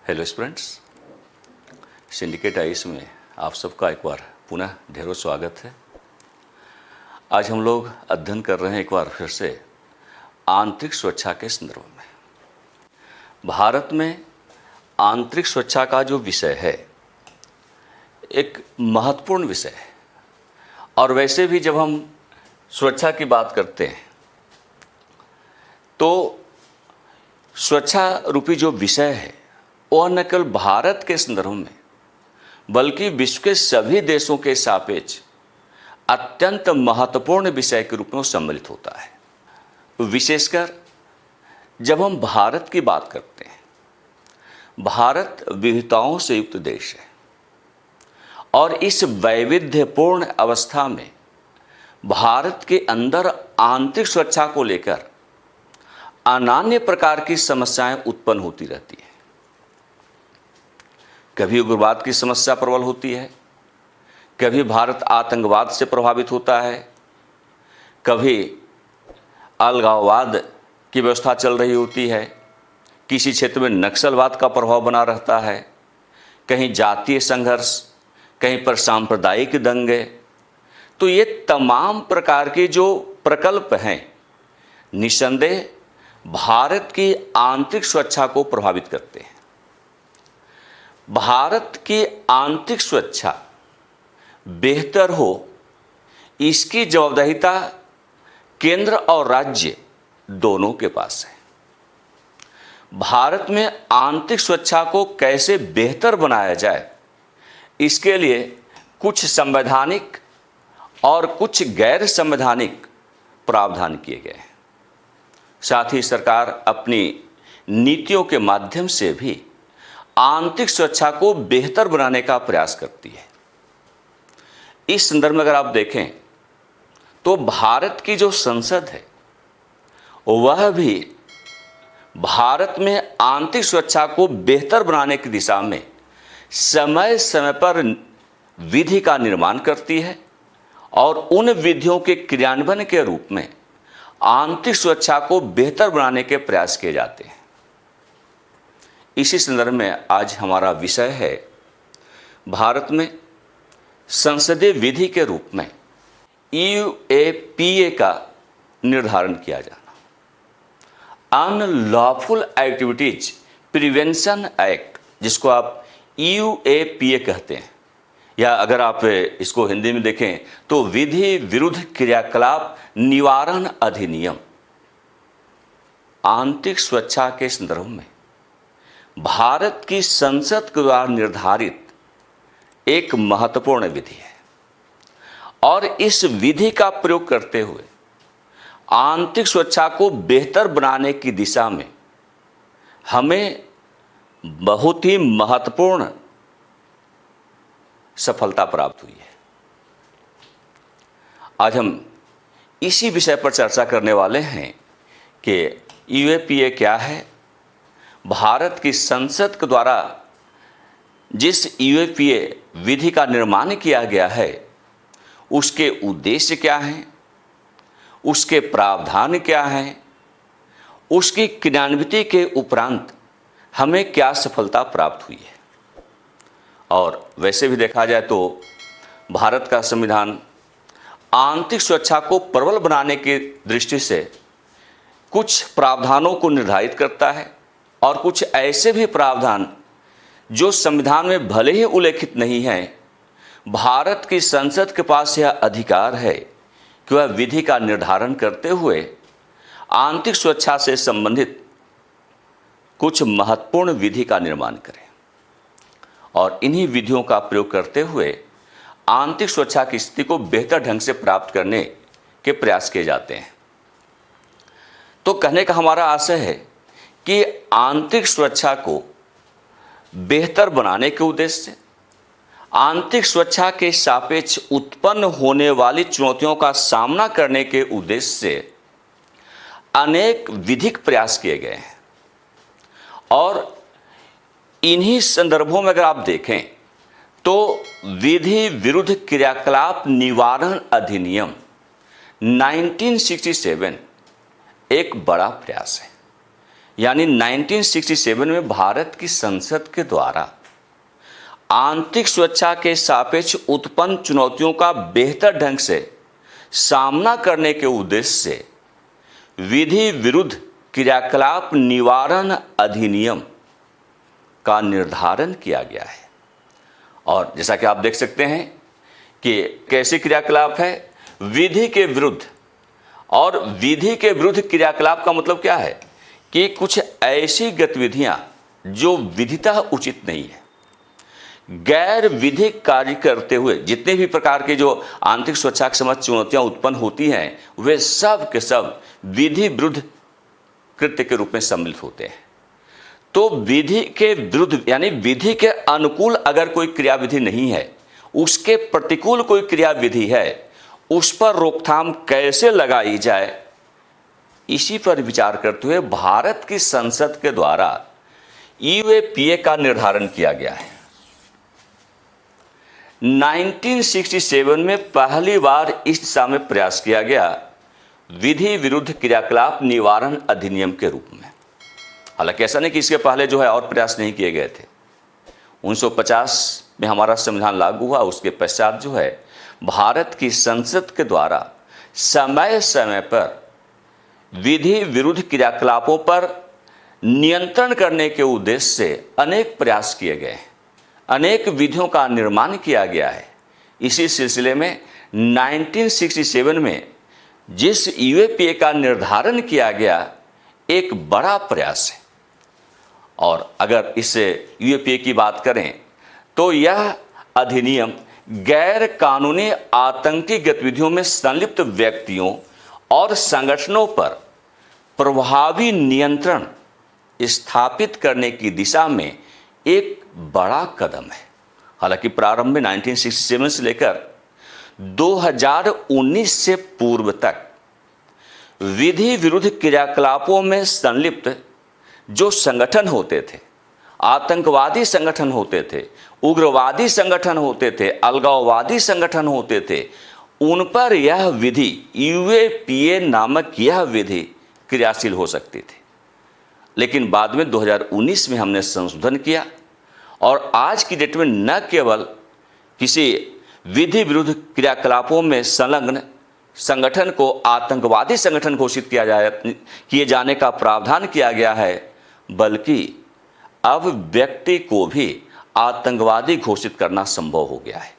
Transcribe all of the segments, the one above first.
Hello students, syndicate ice में आप सबका एक बार पुनः ढेरों स्वागत है। आज हम लोग अध्ययन कर रहे हैं एक बार फिर से आंतरिक सुरक्षा के संदर्भ में। भारत में आंतरिक सुरक्षा का जो विषय है एक महत्वपूर्ण विषय है, और वैसे भी जब हम सुरक्षा की बात करते हैं तो सुरक्षा रूपी जो विषय है वह न केवल भारत के संदर्भ में बल्कि विश्व के सभी देशों के सापेक्ष अत्यंत महत्वपूर्ण विषय के रूप में सम्मिलित होता है। विशेषकर जब हम भारत की बात करते हैं, भारत विविधताओं से युक्त देश है और इस वैविध्यपूर्ण अवस्था में भारत के अंदर आंतरिक सुरक्षा को लेकर अनन्य प्रकार की समस्याएं उत्पन्न होती रहती है। कभी उग्रवाद की समस्या प्रबल होती है, कभी भारत आतंकवाद से प्रभावित होता है, कभी अलगाववाद की व्यवस्था चल रही होती है, किसी क्षेत्र में नक्सलवाद का प्रभाव बना रहता है, कहीं जातीय संघर्ष, कहीं पर सांप्रदायिक दंगे। तो ये तमाम प्रकार के जो प्रकल्प हैं निस्संदेह भारत की आंतरिक सुरक्षा को प्रभावित करते हैं। भारत की आंतरिक सुरक्षा बेहतर हो, इसकी जवाबदेहिता केंद्र और राज्य दोनों के पास है। भारत में आंतरिक सुरक्षा को कैसे बेहतर बनाया जाए, इसके लिए कुछ संवैधानिक और कुछ गैर संवैधानिक प्रावधान किए गए हैं। साथ ही सरकार अपनी नीतियों के माध्यम से भी आंतरिक सुरक्षा को बेहतर बनाने का प्रयास करती है। इस संदर्भ में अगर आप देखें तो भारत की जो संसद है वह भी भारत में आंतरिक सुरक्षा को बेहतर बनाने की दिशा में समय समय पर विधि का निर्माण करती है और उन विधियों के क्रियान्वयन के रूप में आंतरिक सुरक्षा को बेहतर बनाने के प्रयास किए जाते हैं। इसी संदर्भ में आज हमारा विषय है भारत में संसदीय विधि के रूप में यूएपीए का निर्धारण किया जाना। अनलॉफुल एक्टिविटीज प्रिवेंशन एक्ट, जिसको आप यूएपीए कहते हैं, या अगर आप इसको हिंदी में देखें तो विधि विरुद्ध क्रियाकलाप निवारण अधिनियम, आंतरिक सुरक्षा के संदर्भ में भारत की संसद के द्वारा निर्धारित एक महत्वपूर्ण विधि है। और इस विधि का प्रयोग करते हुए आंतरिक सुरक्षा को बेहतर बनाने की दिशा में हमें बहुत ही महत्वपूर्ण सफलता प्राप्त हुई है। आज हम इसी विषय पर चर्चा करने वाले हैं कि यूएपीए क्या है, भारत की संसद के द्वारा जिस यूएपीए विधि का निर्माण किया गया है उसके उद्देश्य क्या हैं, उसके प्रावधान क्या हैं, उसकी क्रियान्विति के उपरांत हमें क्या सफलता प्राप्त हुई है। और वैसे भी देखा जाए तो भारत का संविधान आंतरिक सुरक्षा को प्रबल बनाने की दृष्टि से कुछ प्रावधानों को निर्धारित करता है और कुछ ऐसे भी प्रावधान जो संविधान में भले ही उल्लेखित नहीं हैं, भारत की संसद के पास यह अधिकार है कि वह विधि का निर्धारण करते हुए आंतरिक सुरक्षा से संबंधित कुछ महत्वपूर्ण विधि का निर्माण करें और इन्हीं विधियों का प्रयोग करते हुए आंतरिक सुरक्षा की स्थिति को बेहतर ढंग से प्राप्त करने के प्रयास किए जाते हैं। तो कहने का हमारा आशय है कि आंतरिक सुरक्षा को बेहतर बनाने के उद्देश्य से, आंतरिक सुरक्षा के सापेक्ष उत्पन्न होने वाली चुनौतियों का सामना करने के उद्देश्य से अनेक विधिक प्रयास किए गए हैं। और इन्हीं संदर्भों में अगर आप देखें तो विधि विरुद्ध क्रियाकलाप निवारण अधिनियम 1967 एक बड़ा प्रयास है। यानी 1967 में भारत की संसद के द्वारा आंतरिक सुरक्षा के सापेक्ष उत्पन्न चुनौतियों का बेहतर ढंग से सामना करने के उद्देश्य से विधि विरुद्ध क्रियाकलाप निवारण अधिनियम का निर्धारण किया गया है। और जैसा कि आप देख सकते हैं कि कैसे क्रियाकलाप है, विधि के विरुद्ध। और विधि के विरुद्ध क्रियाकलाप का मतलब क्या है कि कुछ ऐसी गतिविधियां जो विधितः उचित नहीं है, गैर विधिक कार्य करते हुए जितने भी प्रकार के जो आंतरिक सुरक्षा के समक्ष चुनौतियां उत्पन्न होती हैं, वे सब के सब विधि विरुद्ध कृत्य के रूप में सम्मिलित होते हैं। तो विधि के विरुद्ध यानी विधि के अनुकूल अगर कोई क्रियाविधि नहीं है, उसके प्रतिकूल कोई क्रियाविधि है, उस पर रोकथाम कैसे लगाई जाए, इसी पर विचार करते हुए भारत की संसद के द्वारा यूएपीए का निर्धारण किया गया है। 1967 में पहली बार इस दिशा में प्रयास किया गया विधि विरुद्ध क्रियाकलाप निवारण अधिनियम के रूप में। हालांकि ऐसा नहीं कि इसके पहले जो है और प्रयास नहीं किए गए थे। 1950 में हमारा संविधान लागू हुआ, उसके पश्चात जो है भारत की संसद के द्वारा समय समय पर विधि विरुद्ध क्रियाकलापों पर नियंत्रण करने के उद्देश्य से अनेक प्रयास किए गए हैं, अनेक विधियों का निर्माण किया गया है। इसी सिलसिले में 1967 में जिस यूएपीए का निर्धारण किया गया, एक बड़ा प्रयास है। और अगर इस यूएपीए की बात करें तो यह अधिनियम गैर कानूनी आतंकी गतिविधियों में संलिप्त व्यक्तियों और संगठनों पर प्रभावी नियंत्रण स्थापित करने की दिशा में एक बड़ा कदम है। हालांकि प्रारंभ में 1967 से लेकर 2019 से पूर्व तक विधि विरुद्ध क्रियाकलापों में संलिप्त जो संगठन होते थे, आतंकवादी संगठन होते थे, उग्रवादी संगठन होते थे, अलगाववादी संगठन होते थे, उन पर यह विधि यूएपीए नामक यह विधि क्रियाशील हो सकती थी। लेकिन बाद में 2019 में हमने संशोधन किया और आज की डेट में न केवल किसी विधि विरुद्ध क्रियाकलापों में संलग्न संगठन को आतंकवादी संगठन घोषित किए जाने का प्रावधान किया गया है, बल्कि अब व्यक्ति को भी आतंकवादी घोषित करना संभव हो गया है।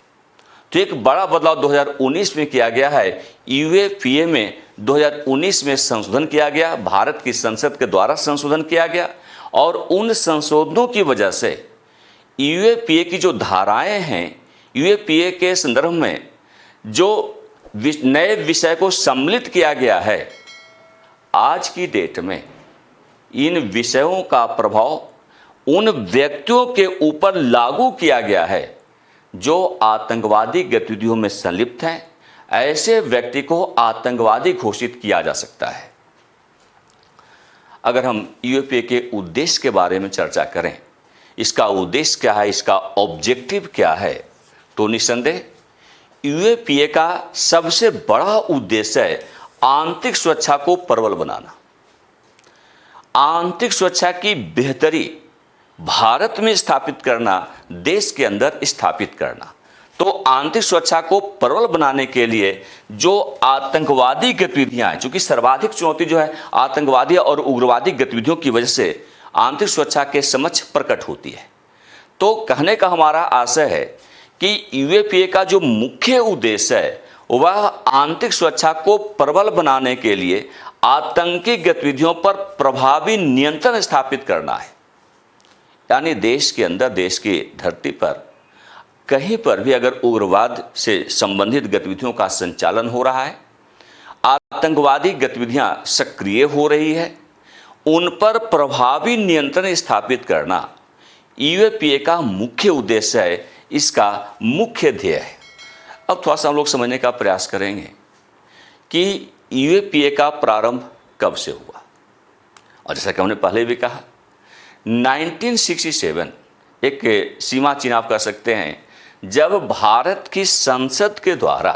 तो एक बड़ा बदलाव 2019 में किया गया है। यूएपीए में 2019 में संशोधन किया गया, भारत की संसद के द्वारा संशोधन किया गया और उन संशोधनों की वजह से यूएपीए की जो धाराएं हैं, यूएपीए के संदर्भ में जो नए विषय को सम्मिलित किया गया है, आज की डेट में इन विषयों का प्रभाव उन व्यक्तियों के ऊपर लागू किया गया है जो आतंकवादी गतिविधियों में संलिप्त हैं। ऐसे व्यक्ति को आतंकवादी घोषित किया जा सकता है। अगर हम यूएपीए के उद्देश्य के बारे में चर्चा करें, इसका उद्देश्य क्या है, इसका ऑब्जेक्टिव क्या है, तो निस्संदेह यूएपीए का सबसे बड़ा उद्देश्य है आंतरिक सुरक्षा को प्रबल बनाना, आंतरिक सुरक्षा की बेहतरी भारत में स्थापित करना, देश के अंदर स्थापित करना। तो आंतरिक सुरक्षा को प्रबल बनाने के लिए जो आतंकवादी गतिविधियां हैं, चूंकि सर्वाधिक चुनौती जो है आतंकवादी और उग्रवादी गतिविधियों की वजह से आंतरिक सुरक्षा के समक्ष प्रकट होती है। तो कहने का हमारा आशय है कि यूएपीए का जो मुख्य उद्देश्य है वह आंतरिक सुरक्षा को प्रबल बनाने के लिए आतंकी गतिविधियों पर प्रभावी नियंत्रण स्थापित करना है। यानी देश के अंदर, देश की धरती पर कहीं पर भी अगर उग्रवाद से संबंधित गतिविधियों का संचालन हो रहा है, आतंकवादी गतिविधियां सक्रिय हो रही है, उन पर प्रभावी नियंत्रण स्थापित करना यूएपीए का मुख्य उद्देश्य है, इसका मुख्य ध्येय है। अब थोड़ा सा हम लोग समझने का प्रयास करेंगे कि यूएपीए का प्रारंभ कब से हुआ। और जैसा कि हमने पहले भी कहा, 1967 एक सीमा चिन्ह आप कह सकते हैं, जब भारत की संसद के द्वारा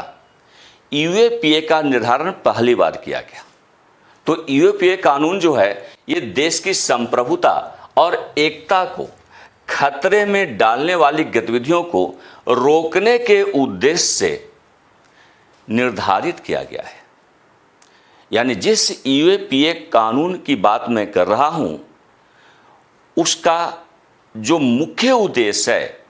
यूएपीए का निर्धारण पहली बार किया गया। तो यूएपीए कानून जो है ये देश की संप्रभुता और एकता को खतरे में डालने वाली गतिविधियों को रोकने के उद्देश्य से निर्धारित किया गया है। यानी जिस यूएपीए कानून की बात मैं कर रहा हूं, उसका जो मुख्य उद्देश्य है,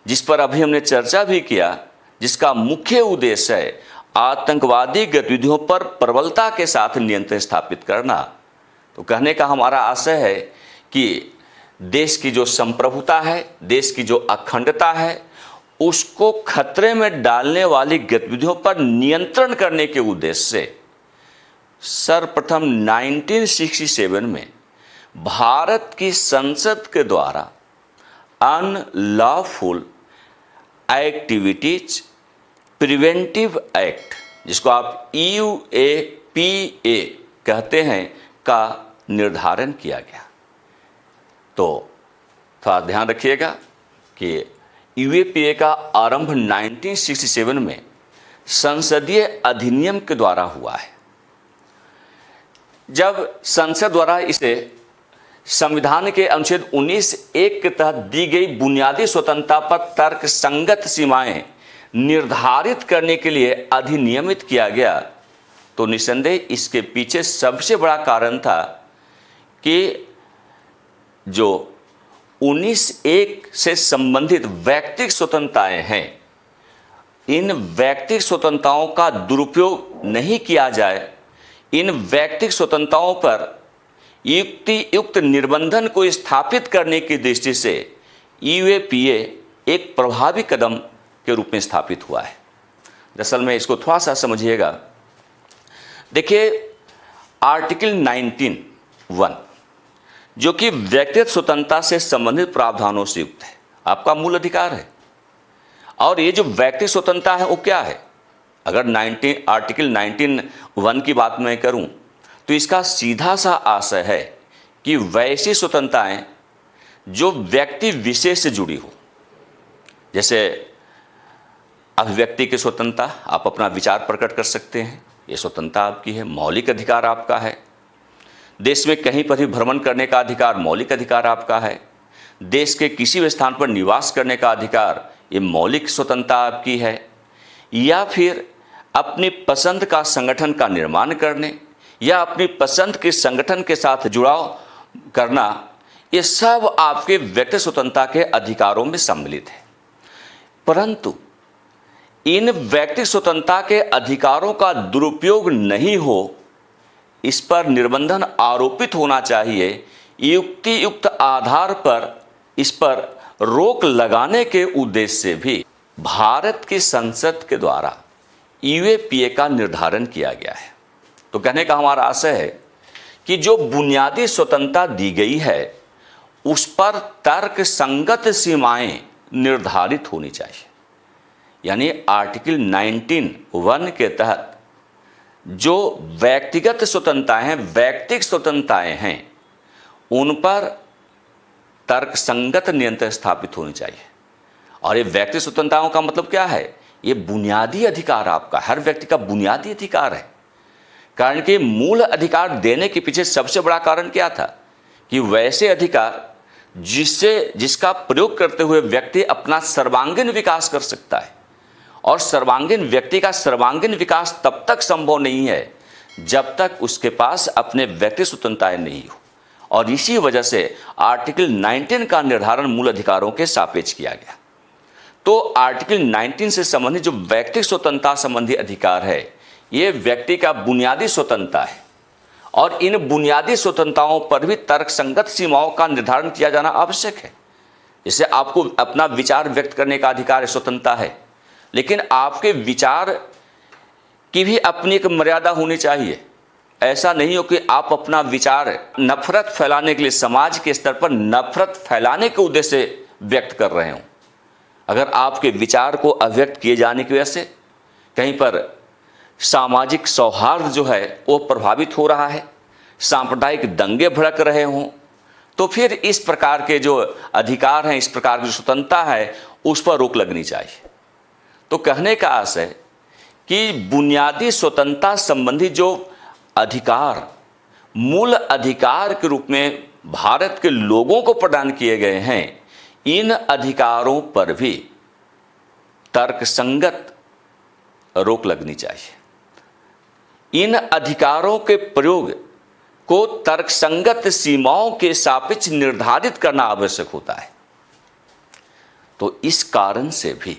जिस पर अभी हमने चर्चा भी किया, जिसका मुख्य उद्देश्य है आतंकवादी गतिविधियों पर प्रबलता के साथ नियंत्रण स्थापित करना। तो कहने का हमारा आशय है कि देश की जो संप्रभुता है, देश की जो अखंडता है, उसको खतरे में डालने वाली गतिविधियों पर नियंत्रण करने के उद्देश्य से सर्वप्रथम 1967 में भारत की संसद के द्वारा अनलॉफुल एक्टिविटीज प्रिवेंटिव एक्ट, जिसको आप यूएपीए कहते हैं, का निर्धारण किया गया। तो थोड़ा ध्यान रखिएगा कि यूएपीए का आरंभ 1967 में संसदीय अधिनियम के द्वारा हुआ है। जब संसद द्वारा इसे संविधान के अनुच्छेद 19(1) के तहत दी गई बुनियादी स्वतंत्रता पर तर्क संगत सीमाएं निर्धारित करने के लिए अधिनियमित किया गया, तो निस्संदेह इसके पीछे सबसे बड़ा कारण था कि जो 19(1) से संबंधित व्यक्तिगत स्वतंत्रताएं हैं, इन व्यक्तिगत स्वतंत्रताओं का दुरुपयोग नहीं किया जाए, इन व्यक्तिगत स्वतंत्रताओं पर युक्त निर्बंधन को स्थापित करने की दृष्टि से यूएपीए एक प्रभावी कदम के रूप में स्थापित हुआ है। दरअसल में इसको थोड़ा सा समझिएगा। देखिए, आर्टिकल 19(1) जो कि व्यक्तिगत स्वतंत्रता से संबंधित प्रावधानों से युक्त है, आपका मूल अधिकार है। और ये जो व्यक्तिगत स्वतंत्रता है वो क्या है? अगर आर्टिकल 19(1) की बात मैं करूं तो इसका सीधा सा आशय है कि वैसी स्वतंत्रताएं जो व्यक्ति विशेष से जुड़ी हो, जैसे अभिव्यक्ति की स्वतंत्रता, आप अपना विचार प्रकट कर सकते हैं, ये स्वतंत्रता आपकी है, मौलिक अधिकार आपका है। देश में कहीं पर भी भ्रमण करने का अधिकार मौलिक अधिकार आपका है। देश के किसी भी स्थान पर निवास करने का अधिकार, ये मौलिक स्वतंत्रता आपकी है। या फिर अपनी पसंद का संगठन का निर्माण करने या अपनी पसंद के संगठन के साथ जुड़ाव करना, ये सब आपके व्यक्ति स्वतंत्रता के अधिकारों में सम्मिलित है। परंतु इन व्यक्ति स्वतंत्रता के अधिकारों का दुरुपयोग नहीं हो, इस पर निर्बंधन आरोपित होना चाहिए। युक्त आधार पर इस पर रोक लगाने के उद्देश्य से भी भारत की संसद के द्वारा यूएपीए का निर्धारण किया गया है। तो कहने का हमारा आशय है कि जो बुनियादी स्वतंत्रता दी गई है उस पर तर्क संगत सीमाएं निर्धारित होनी चाहिए। यानी आर्टिकल 19(1) के तहत जो व्यक्तिगत स्वतंत्रताएं हैं, व्यक्तिगत स्वतंत्रताएं हैं, उन पर तर्क संगत नियंत्रण स्थापित होनी चाहिए। और ये व्यक्तिगत स्वतंत्रताओं का मतलब क्या है? ये बुनियादी अधिकार आपका, हर व्यक्ति का बुनियादी अधिकार है। कारण कि मूल अधिकार देने के पीछे सबसे बड़ा कारण क्या था कि वैसे अधिकार जिसका प्रयोग करते हुए व्यक्ति अपना सर्वांगीण विकास कर सकता है। और सर्वांगीण व्यक्ति का सर्वांगीण विकास तब तक संभव नहीं है जब तक उसके पास अपने व्यक्ति स्वतंत्रताएं नहीं हो। और इसी वजह से आर्टिकल 19 का निर्धारण मूल अधिकारों के सापेक्ष किया गया। तो आर्टिकल 19 से संबंधित जो व्यक्तिगत स्वतंत्रता संबंधी अधिकार है, ये व्यक्ति का बुनियादी स्वतंत्रता है। और इन बुनियादी स्वतंत्रताओं पर भी तर्कसंगत सीमाओं का निर्धारण किया जाना आवश्यक है। जैसे आपको अपना विचार व्यक्त करने का अधिकार, स्वतंत्रता है, लेकिन आपके विचार की भी अपनी एक मर्यादा होनी चाहिए। ऐसा नहीं हो कि आप अपना विचार नफरत फैलाने के लिए, समाज के स्तर पर नफरत फैलाने के उद्देश्य से व्यक्त कर रहे हों। अगर आपके विचार को अभिव्यक्त किए जाने की वजह से कहीं पर सामाजिक सौहार्द जो है वो प्रभावित हो रहा है, सांप्रदायिक दंगे भड़क रहे हों, तो फिर इस प्रकार के जो अधिकार हैं, इस प्रकार की जो स्वतंत्रता है, उस पर रोक लगनी चाहिए। तो कहने का आशय कि बुनियादी स्वतंत्रता संबंधी जो अधिकार मूल अधिकार के रूप में भारत के लोगों को प्रदान किए गए हैं, इन अधिकारों पर भी तर्कसंगत रोक लगनी चाहिए। इन अधिकारों के प्रयोग को तर्कसंगत सीमाओं के सापेक्ष निर्धारित करना आवश्यक होता है। तो इस कारण से भी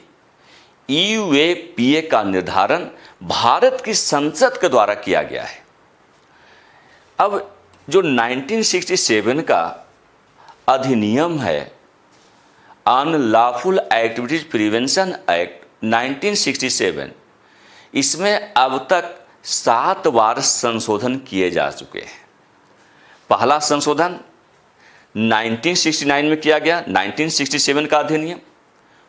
यूएपीए का निर्धारण भारत की संसद के द्वारा किया गया है। अब जो 1967 का अधिनियम है, अनलॉफुल एक्टिविटीज प्रिवेंशन एक्ट 1967, इसमें अब तक 7 बार संशोधन किए जा चुके हैं। पहला संशोधन 1969 में किया गया, 1967 का अधिनियम।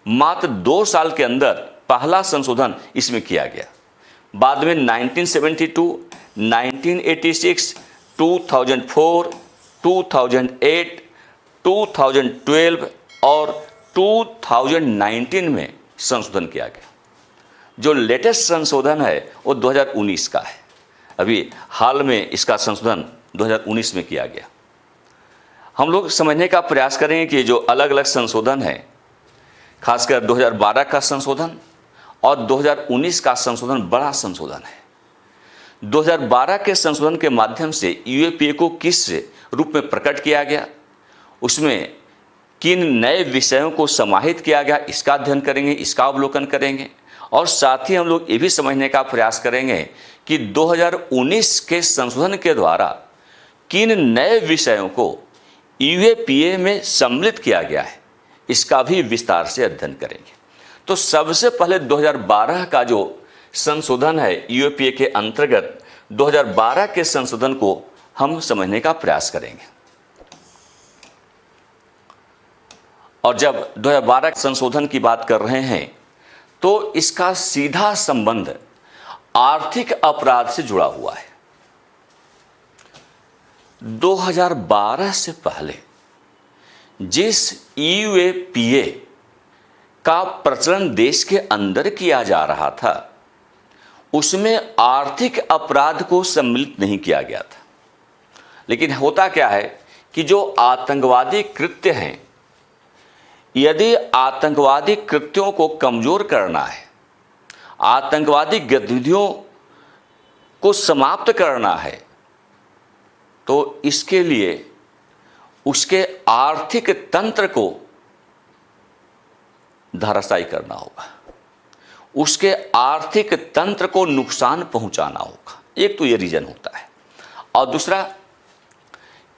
मात्र 2 साल के अंदर पहला संशोधन इसमें किया गया। बाद में 1972, 1986, 2004, 2008, 2012 और 2019 में संशोधन किया गया। जो लेटेस्ट संशोधन है वो 2019 का है। अभी हाल में इसका संशोधन 2019 में किया गया। हम लोग समझने का प्रयास करेंगे कि जो अलग अलग संशोधन है, खासकर 2012 का संशोधन और 2019 का संशोधन बड़ा संशोधन है। 2012 के संशोधन के माध्यम से यूएपीए को किस रूप में प्रकट किया गया, उसमें किन नए विषयों को समाहित किया गया, इसका अध्ययन करेंगे, इसका अवलोकन करेंगे। और साथ ही हम लोग ये भी समझने का प्रयास करेंगे कि 2019 के संशोधन के द्वारा किन नए विषयों को यूएपीए में सम्मिलित किया गया है, इसका भी विस्तार से अध्ययन करेंगे। तो सबसे पहले 2012 का जो संशोधन है यूएपीए के अंतर्गत, 2012 के संशोधन को हम समझने का प्रयास करेंगे। और जब 2012 संशोधन की बात कर रहे हैं तो इसका सीधा संबंध आर्थिक अपराध से जुड़ा हुआ है। 2012 से पहले जिस यूएपीए का प्रचलन देश के अंदर किया जा रहा था, उसमें आर्थिक अपराध को सम्मिलित नहीं किया गया था। लेकिन होता क्या है कि जो आतंकवादी कृत्य हैं, यदि आतंकवादी कृत्यों को कमजोर करना है, आतंकवादी गतिविधियों को समाप्त करना है, तो इसके लिए उसके आर्थिक तंत्र को धराशायी करना होगा, उसके आर्थिक तंत्र को नुकसान पहुंचाना होगा। एक तो ये रीजन होता है। और दूसरा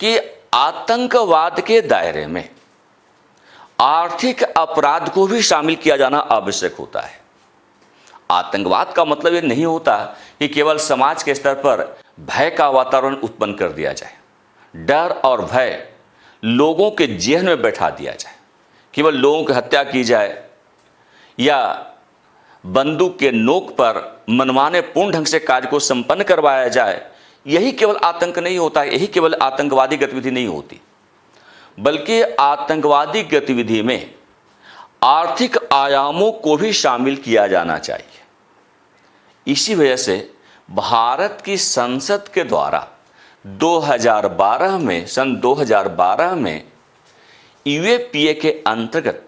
कि आतंकवाद के दायरे में आर्थिक अपराध को भी शामिल किया जाना आवश्यक होता है। आतंकवाद का मतलब ये नहीं होता कि केवल समाज के स्तर पर भय का वातावरण उत्पन्न कर दिया जाए, डर और भय लोगों के जेहन में बैठा दिया जाए, केवल लोगों की हत्या की जाए या बंदूक के नोक पर मनमाने पूर्ण ढंग से कार्य को संपन्न करवाया जाए, यही केवल आतंक नहीं होता है, यही केवल आतंकवादी गतिविधि नहीं होती, बल्कि आतंकवादी गतिविधि में आर्थिक आयामों को भी शामिल किया जाना चाहिए। इसी वजह से भारत की संसद के द्वारा 2012 में, सन 2012 में यूएपीए के अंतर्गत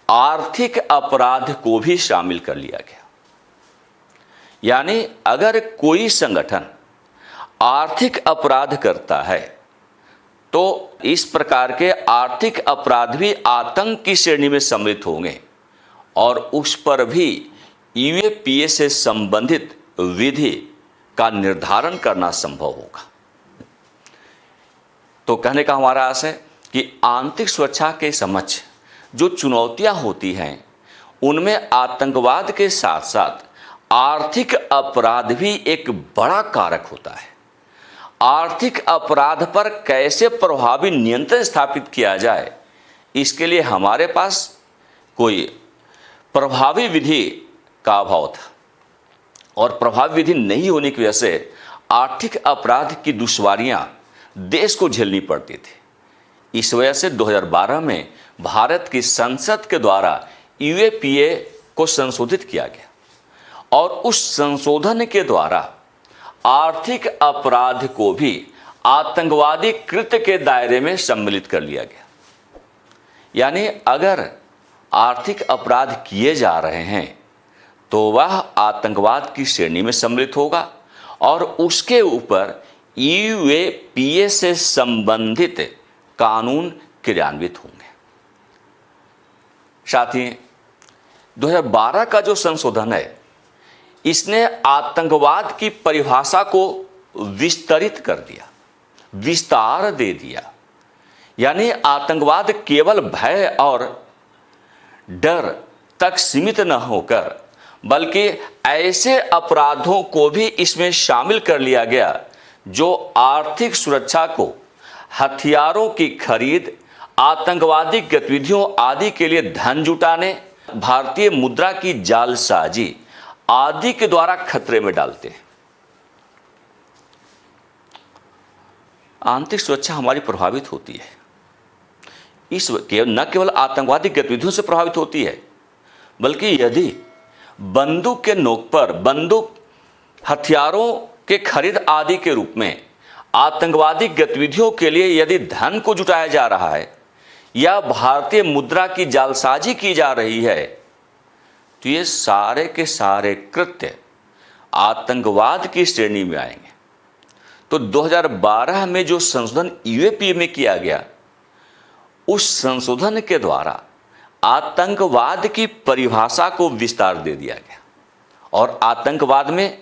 आर्थिक अपराध को भी शामिल कर लिया गया। यानी अगर कोई संगठन आर्थिक अपराध करता है तो इस प्रकार के आर्थिक अपराध भी आतंक की श्रेणी में सम्मिलित होंगे और उस पर भी यूएपीए से संबंधित विधि का निर्धारण करना संभव होगा। तो कहने का हमारा आशय कि आंतरिक सुरक्षा के समक्ष जो चुनौतियां होती हैं, उनमें आतंकवाद के साथ साथ आर्थिक अपराध भी एक बड़ा कारक होता है। आर्थिक अपराध पर कैसे प्रभावी नियंत्रण स्थापित किया जाए, इसके लिए हमारे पास कोई प्रभावी विधि का अभाव था और प्रभावी विधि नहीं होने की वजह से आर्थिक अपराध की दुश्वारियां देश को झेलनी पड़ती थी। इस वजह से 2012 में भारत की संसद के द्वारा यूएपीए को संशोधित किया गया और उस संशोधन के द्वारा आर्थिक अपराध को भी आतंकवादी कृत्य के दायरे में सम्मिलित कर लिया गया। यानी अगर आर्थिक अपराध किए जा रहे हैं तो वह आतंकवाद की श्रेणी में सम्मिलित होगा और उसके ऊपर यूएपीए से संबंधित कानून क्रियान्वित होंगे। साथ ही 2012 का जो संशोधन है, इसने आतंकवाद की परिभाषा को विस्तरित कर दिया, विस्तार दे दिया। यानी आतंकवाद केवल भय और डर तक सीमित न होकर बल्कि ऐसे अपराधों को भी इसमें शामिल कर लिया गया जो आर्थिक सुरक्षा को, हथियारों की खरीद, आतंकवादी गतिविधियों आदि के लिए धन जुटाने, भारतीय मुद्रा की जालसाजी आदि के द्वारा खतरे में डालते हैं। आंतरिक सुरक्षा हमारी प्रभावित होती है। न केवल आतंकवादी गतिविधियों से प्रभावित होती है, बल्कि यदि बंदूक के नोक पर बंदूक, हथियारों के खरीद आदि के रूप में आतंकवादी गतिविधियों के लिए यदि धन को जुटाया जा रहा है या भारतीय मुद्रा की जालसाजी की जा रही है, तो ये सारे के सारे कृत्य आतंकवाद की श्रेणी में आएंगे। तो 2012 में जो संशोधन यूएपीए में किया गया, उस संशोधन के द्वारा आतंकवाद की परिभाषा को विस्तार दे दिया गया और आतंकवाद में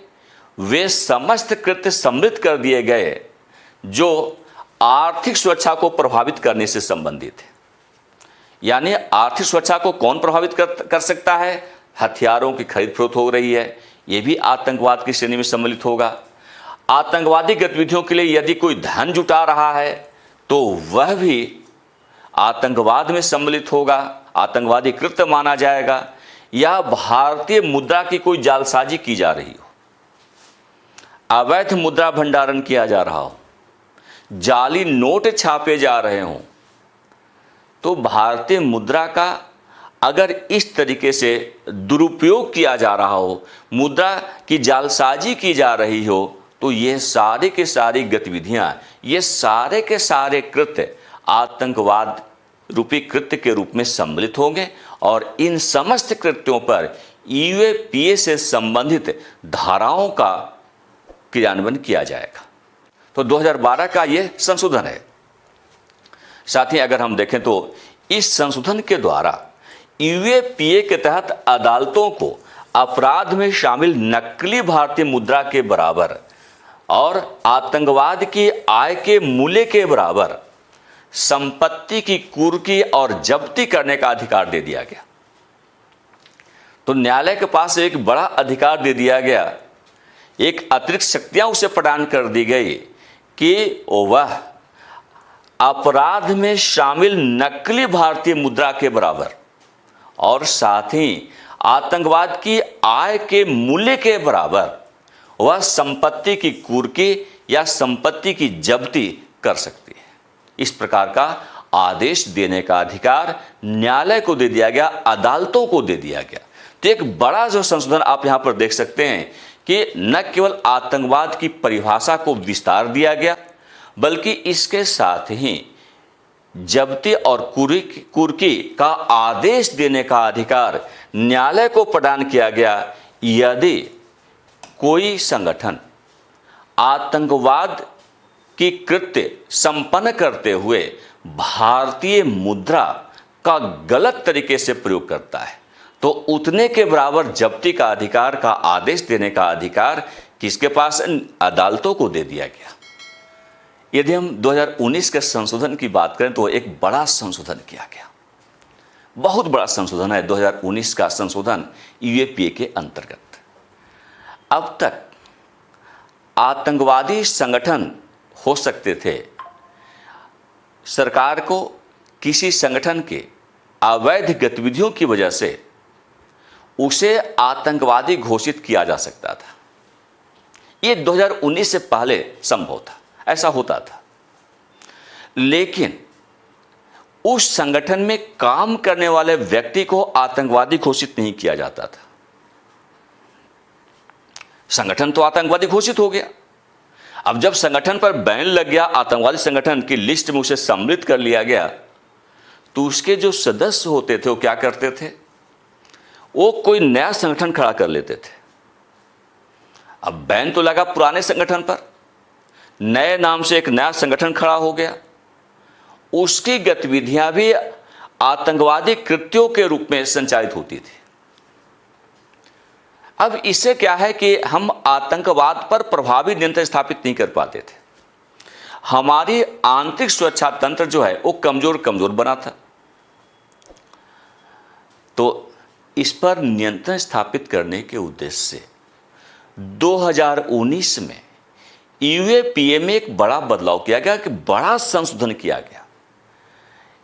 वे समस्त कृत्य सम्मिलित कर दिए गए जो आर्थिक सुरक्षा को प्रभावित करने से संबंधित है। यानी आर्थिक सुरक्षा को कौन प्रभावित कर सकता है? हथियारों की खरीद फरोख्त हो रही है, यह भी आतंकवाद की श्रेणी में सम्मिलित होगा। आतंकवादी गतिविधियों के लिए यदि कोई धन जुटा रहा है तो वह भी आतंकवाद में सम्मिलित होगा, आतंकवादी कृत्य माना जाएगा। या भारतीय मुद्रा की कोई जालसाजी की जा रही हो, अवैध मुद्रा भंडारण किया जा रहा हो, जाली नोट छापे जा रहे हों, तो भारतीय मुद्रा का अगर इस तरीके से दुरुपयोग किया जा रहा हो, मुद्रा की जालसाजी की जा रही हो, तो ये सारी के सारी गतिविधियां, ये सारे के सारे कृत्य आतंकवाद रूपी कृत्य के रूप में सम्मिलित होंगे और इन समस्त कृत्यों पर यूएपीए से संबंधित धाराओं का क्रियान्वयन किया जाएगा। तो 2012 का यह संशोधन है। साथ ही अगर हम देखें तो इस संशोधन के द्वारा यूएपीए के तहत अदालतों को अपराध में शामिल नकली भारतीय मुद्रा के बराबर और आतंकवाद की आय के मूल्य के बराबर संपत्ति की कुर्की और जब्ती करने का अधिकार दे दिया गया। तो न्यायालय के पास एक बड़ा अधिकार दे दिया गया, एक अतिरिक्त शक्तियां उसे प्रदान कर दी गई कि वह अपराध में शामिल नकली भारतीय मुद्रा के बराबर और साथ ही आतंकवाद की आय के मूल्य के बराबर वह संपत्ति की कुर्की या संपत्ति की जब्ती कर सकती है। इस प्रकार का आदेश देने का अधिकार न्यायालय को दे दिया गया, अदालतों को दे दिया गया। तो एक बड़ा जो संशोधन आप यहां पर देख सकते हैं कि न केवल आतंकवाद की परिभाषा को विस्तार दिया गया, बल्कि इसके साथ ही जब्ती और कुर्की का आदेश देने का अधिकार न्यायालय को प्रदान किया गया यदि कोई संगठन आतंकवाद की कृत्य संपन्न करते हुए भारतीय मुद्रा का गलत तरीके से प्रयोग करता है, तो उतने के बराबर जब्ती का अधिकार का आदेश देने का अधिकार किसके पास? अदालतों को दे दिया गया। यदि हम 2019 के संशोधन की बात करें तो एक बड़ा संशोधन किया गया, बहुत बड़ा संशोधन है 2019 का संशोधन यूएपीए के अंतर्गत। अब तक आतंकवादी संगठन हो सकते थे, सरकार को किसी संगठन के अवैध गतिविधियों की वजह से उसे आतंकवादी घोषित किया जा सकता था। यह 2019 से पहले संभव था, ऐसा होता था। लेकिन उस संगठन में काम करने वाले व्यक्ति को आतंकवादी घोषित नहीं किया जाता था। संगठन तो आतंकवादी घोषित हो गया, अब जब संगठन पर बैन लग गया, आतंकवादी संगठन की लिस्ट में उसे सम्मिलित कर लिया गया, तो उसके जो सदस्य होते थे वो क्या करते थे, वो कोई नया संगठन खड़ा कर लेते थे। अब बैन तो लगा पुराने संगठन पर, नए नाम से एक नया संगठन खड़ा हो गया, उसकी गतिविधियां भी आतंकवादी कृत्यों के रूप में संचालित होती थी। अब इससे क्या है कि हम आतंकवाद पर प्रभावी नियंत्रण स्थापित नहीं कर पाते थे। हमारी आंतरिक सुरक्षा तंत्र जो है वो कमजोर बना था। तो इस पर नियंत्रण स्थापित करने के उद्देश्य से 2019 में यूएपीए में एक बड़ा बदलाव किया गया, कि बड़ा संशोधन किया गया।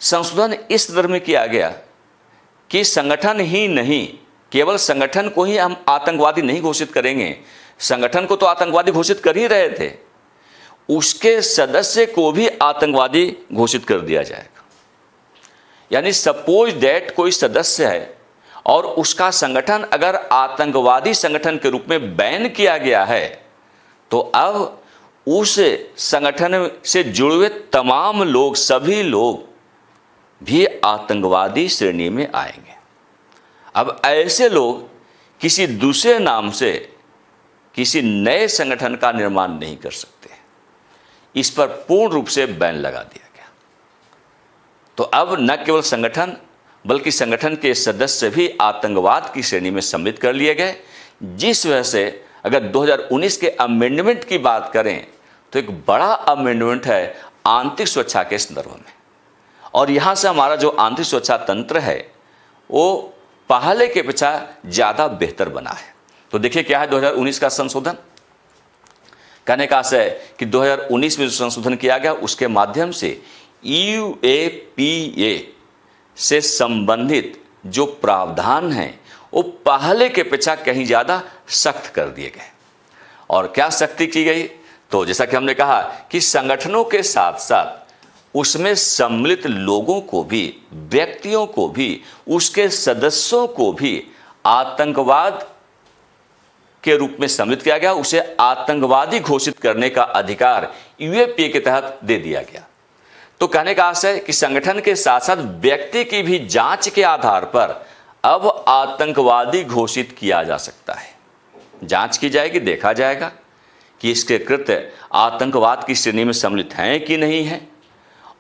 संशोधन इस दर में किया गया कि संगठन ही नहीं, केवल संगठन को ही हम आतंकवादी नहीं घोषित करेंगे, संगठन को तो आतंकवादी घोषित कर ही रहे थे, उसके सदस्य को भी आतंकवादी घोषित कर दिया जाएगा। यानी सपोज दैट कोई सदस्य है और उसका संगठन अगर आतंकवादी संगठन के रूप में बैन किया गया है, तो अब उस संगठन से जुड़े हुए तमाम लोग, सभी लोग भी आतंकवादी श्रेणी में आएंगे। अब ऐसे लोग किसी दूसरे नाम से किसी नए संगठन का निर्माण नहीं कर सकते। इस पर पूर्ण रूप से बैन लगा दिया गया। तो अब न केवल संगठन बल्कि संगठन के सदस्य भी आतंकवाद की श्रेणी में सम्मिलित कर लिए गए, जिस वजह से अगर 2019 के अमेंडमेंट की बात करें तो एक बड़ा अमेंडमेंट है आंतरिक सुरक्षा के संदर्भ में। और यहाँ से हमारा जो आंतरिक सुरक्षा तंत्र है वो पहले के अपेक्षा ज़्यादा बेहतर बना है। तो देखिए क्या है 2019 का संशोधन। कहने का आशय है कि 2019 में जो संशोधन किया गया उसके माध्यम से यूएपीए से संबंधित जो प्रावधान हैं वो पहले के अपेक्षा कहीं ज़्यादा सख्त कर दिए गए। और क्या सख्ती की गई, तो जैसा कि हमने कहा कि संगठनों के साथ साथ उसमें सम्मिलित लोगों को भी, व्यक्तियों को भी, उसके सदस्यों को भी आतंकवाद के रूप में सम्मिलित किया गया। उसे आतंकवादी घोषित करने का अधिकार यूएपीए के तहत दे दिया गया। तो कहने का आशय है कि संगठन के साथ साथ व्यक्ति की भी जांच के आधार पर अब आतंकवादी घोषित किया जा सकता है। जांच की जाएगी, देखा जाएगा कि इसके कृत्य आतंकवाद की श्रेणी में सम्मिलित हैं कि नहीं है,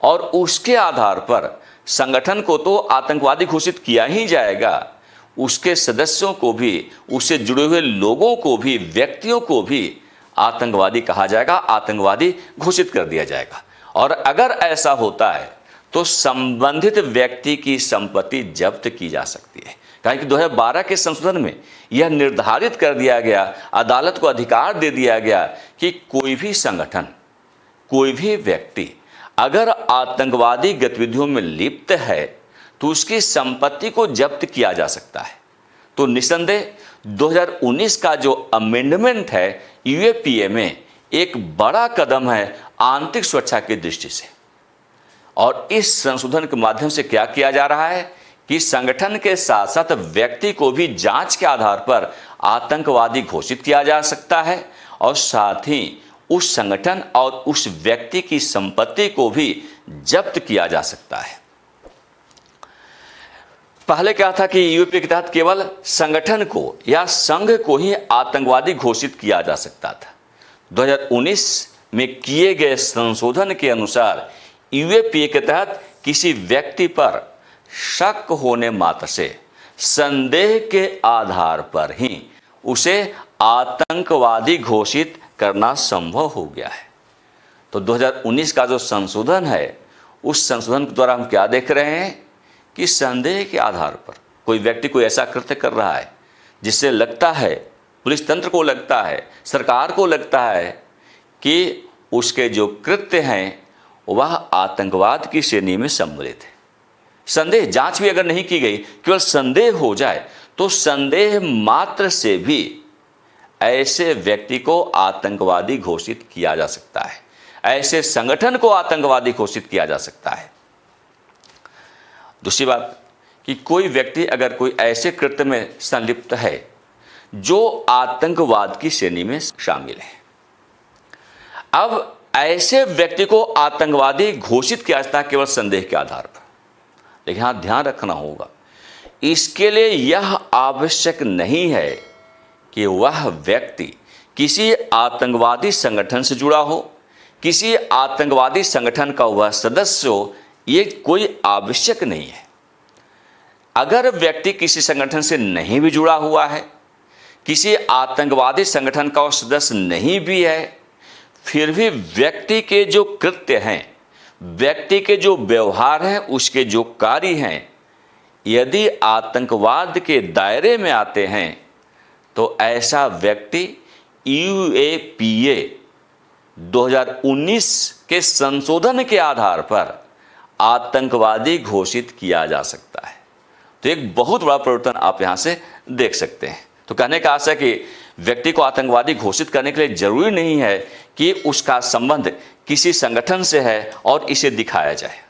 और उसके आधार पर संगठन को तो आतंकवादी घोषित किया ही जाएगा, उसके सदस्यों को भी, उससे जुड़े हुए लोगों को भी, व्यक्तियों को भी आतंकवादी कहा जाएगा, आतंकवादी घोषित कर दिया जाएगा। और अगर ऐसा होता है तो संबंधित व्यक्ति की संपत्ति जब्त की जा सकती है। कारण कि 2012 के संशोधन में यह निर्धारित कर दिया गया, अदालत को अधिकार दे दिया गया कि कोई भी संगठन, कोई भी व्यक्ति अगर आतंकवादी गतिविधियों में लिप्त है तो उसकी संपत्ति को जब्त किया जा सकता है। तो निस्संदेह 2019 का जो अमेंडमेंट है यूएपीए में एक बड़ा कदम है आंतरिक सुरक्षा की दृष्टि से। और इस संशोधन के माध्यम से क्या किया जा रहा है कि संगठन के साथ साथ व्यक्ति को भी जांच के आधार पर आतंकवादी घोषित किया जा सकता है, और साथ ही उस संगठन और उस व्यक्ति की संपत्ति को भी जब्त किया जा सकता है। पहले क्या था कि यूएपीए के तहत केवल संगठन को या संघ को ही आतंकवादी घोषित किया जा सकता था। 2019 में किए गए संशोधन के अनुसार यूएपीए के तहत किसी व्यक्ति पर शक होने मात्र से, संदेह के आधार पर ही उसे आतंकवादी घोषित करना संभव हो गया है। तो 2019 का जो संशोधन है उस संशोधन के द्वारा हम क्या देख रहे हैं कि संदेह के आधार पर कोई व्यक्ति कोई ऐसा कृत्य कर रहा है जिससे लगता है, पुलिस तंत्र को लगता है, सरकार को लगता है कि उसके जो कृत्य हैं वह आतंकवाद की श्रेणी में सम्मिलित है। संदेह, जांच भी अगर नहीं की गई, केवल संदेह हो जाए तो संदेह मात्र से भी ऐसे व्यक्ति को आतंकवादी घोषित किया जा सकता है, ऐसे संगठन को आतंकवादी घोषित किया जा सकता है। दूसरी बात कि कोई व्यक्ति अगर कोई ऐसे कृत्य में संलिप्त है जो आतंकवाद की श्रेणी में शामिल है, अब ऐसे व्यक्ति को आतंकवादी घोषित किया जाता है केवल संदेह के आधार पर। लेकिन यहां ध्यान रखना होगा, इसके लिए यह आवश्यक नहीं है कि वह व्यक्ति किसी आतंकवादी संगठन से जुड़ा हो, किसी आतंकवादी संगठन का वह सदस्य हो, ये कोई आवश्यक नहीं है। अगर व्यक्ति किसी संगठन से नहीं भी जुड़ा हुआ है, किसी आतंकवादी संगठन का सदस्य नहीं भी है, फिर भी व्यक्ति के जो कृत्य हैं, व्यक्ति के जो व्यवहार हैं, उसके जो कार्य हैं, यदि आतंकवाद के दायरे में आते हैं तो ऐसा व्यक्ति यूएपीए 2019 के संशोधन के आधार पर आतंकवादी घोषित किया जा सकता है। तो एक बहुत बड़ा परिवर्तन आप यहां से देख सकते हैं। तो कहने का आशा है कि व्यक्ति को आतंकवादी घोषित करने के लिए जरूरी नहीं है कि उसका संबंध किसी संगठन से है और इसे दिखाया जाए।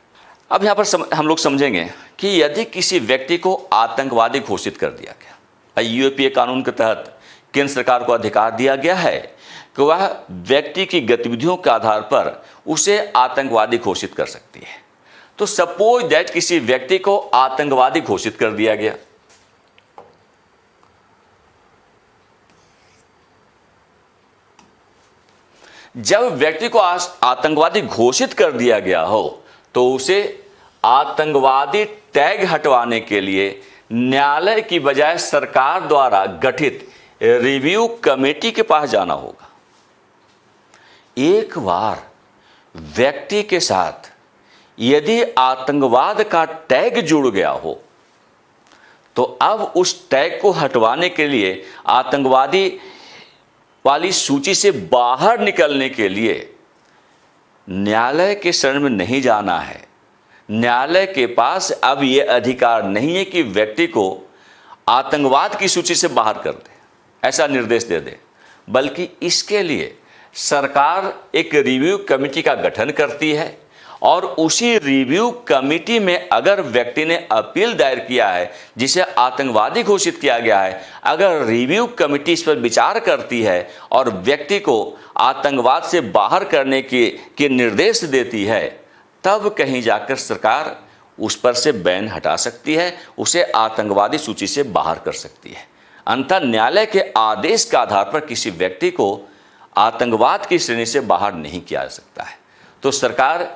अब यहाँ पर हम लोग समझेंगे कि यदि किसी व्यक्ति को आतंकवादी घोषित कर दिया गया, यूएपीए कानून के तहत केंद्र सरकार को अधिकार दिया गया है कि वह व्यक्ति की गतिविधियों के आधार पर उसे आतंकवादी घोषित कर सकती है। तो सपोज दैट किसी व्यक्ति को आतंकवादी घोषित कर दिया गया, जब व्यक्ति को आतंकवादी घोषित कर दिया गया हो तो उसे आतंकवादी टैग हटवाने के लिए न्यायालय की बजाय सरकार द्वारा गठित रिव्यू कमेटी के पास जाना होगा। एक बार व्यक्ति के साथ यदि आतंकवाद का टैग जुड़ गया हो तो अब उस टैग को हटवाने के लिए, आतंकवादी वाली सूची से बाहर निकलने के लिए न्यायालय के शरण में नहीं जाना है। न्यायालय के पास अब यह अधिकार नहीं है कि व्यक्ति को आतंकवाद की सूची से बाहर कर दे, ऐसा निर्देश दे दे, बल्कि इसके लिए सरकार एक रिव्यू कमेटी का गठन करती है और उसी रिव्यू कमेटी में अगर व्यक्ति ने अपील दायर किया है जिसे आतंकवादी घोषित किया गया है, अगर रिव्यू कमेटी इस पर विचार करती है और व्यक्ति को आतंकवाद से बाहर करने के निर्देश देती है, तब कहीं जाकर सरकार उस पर से बैन हटा सकती है, उसे आतंकवादी सूची से बाहर कर सकती है। अंततः न्यायालय के आदेश के आधार पर किसी व्यक्ति को आतंकवाद की श्रेणी से बाहर नहीं किया जा सकता है। तो सरकार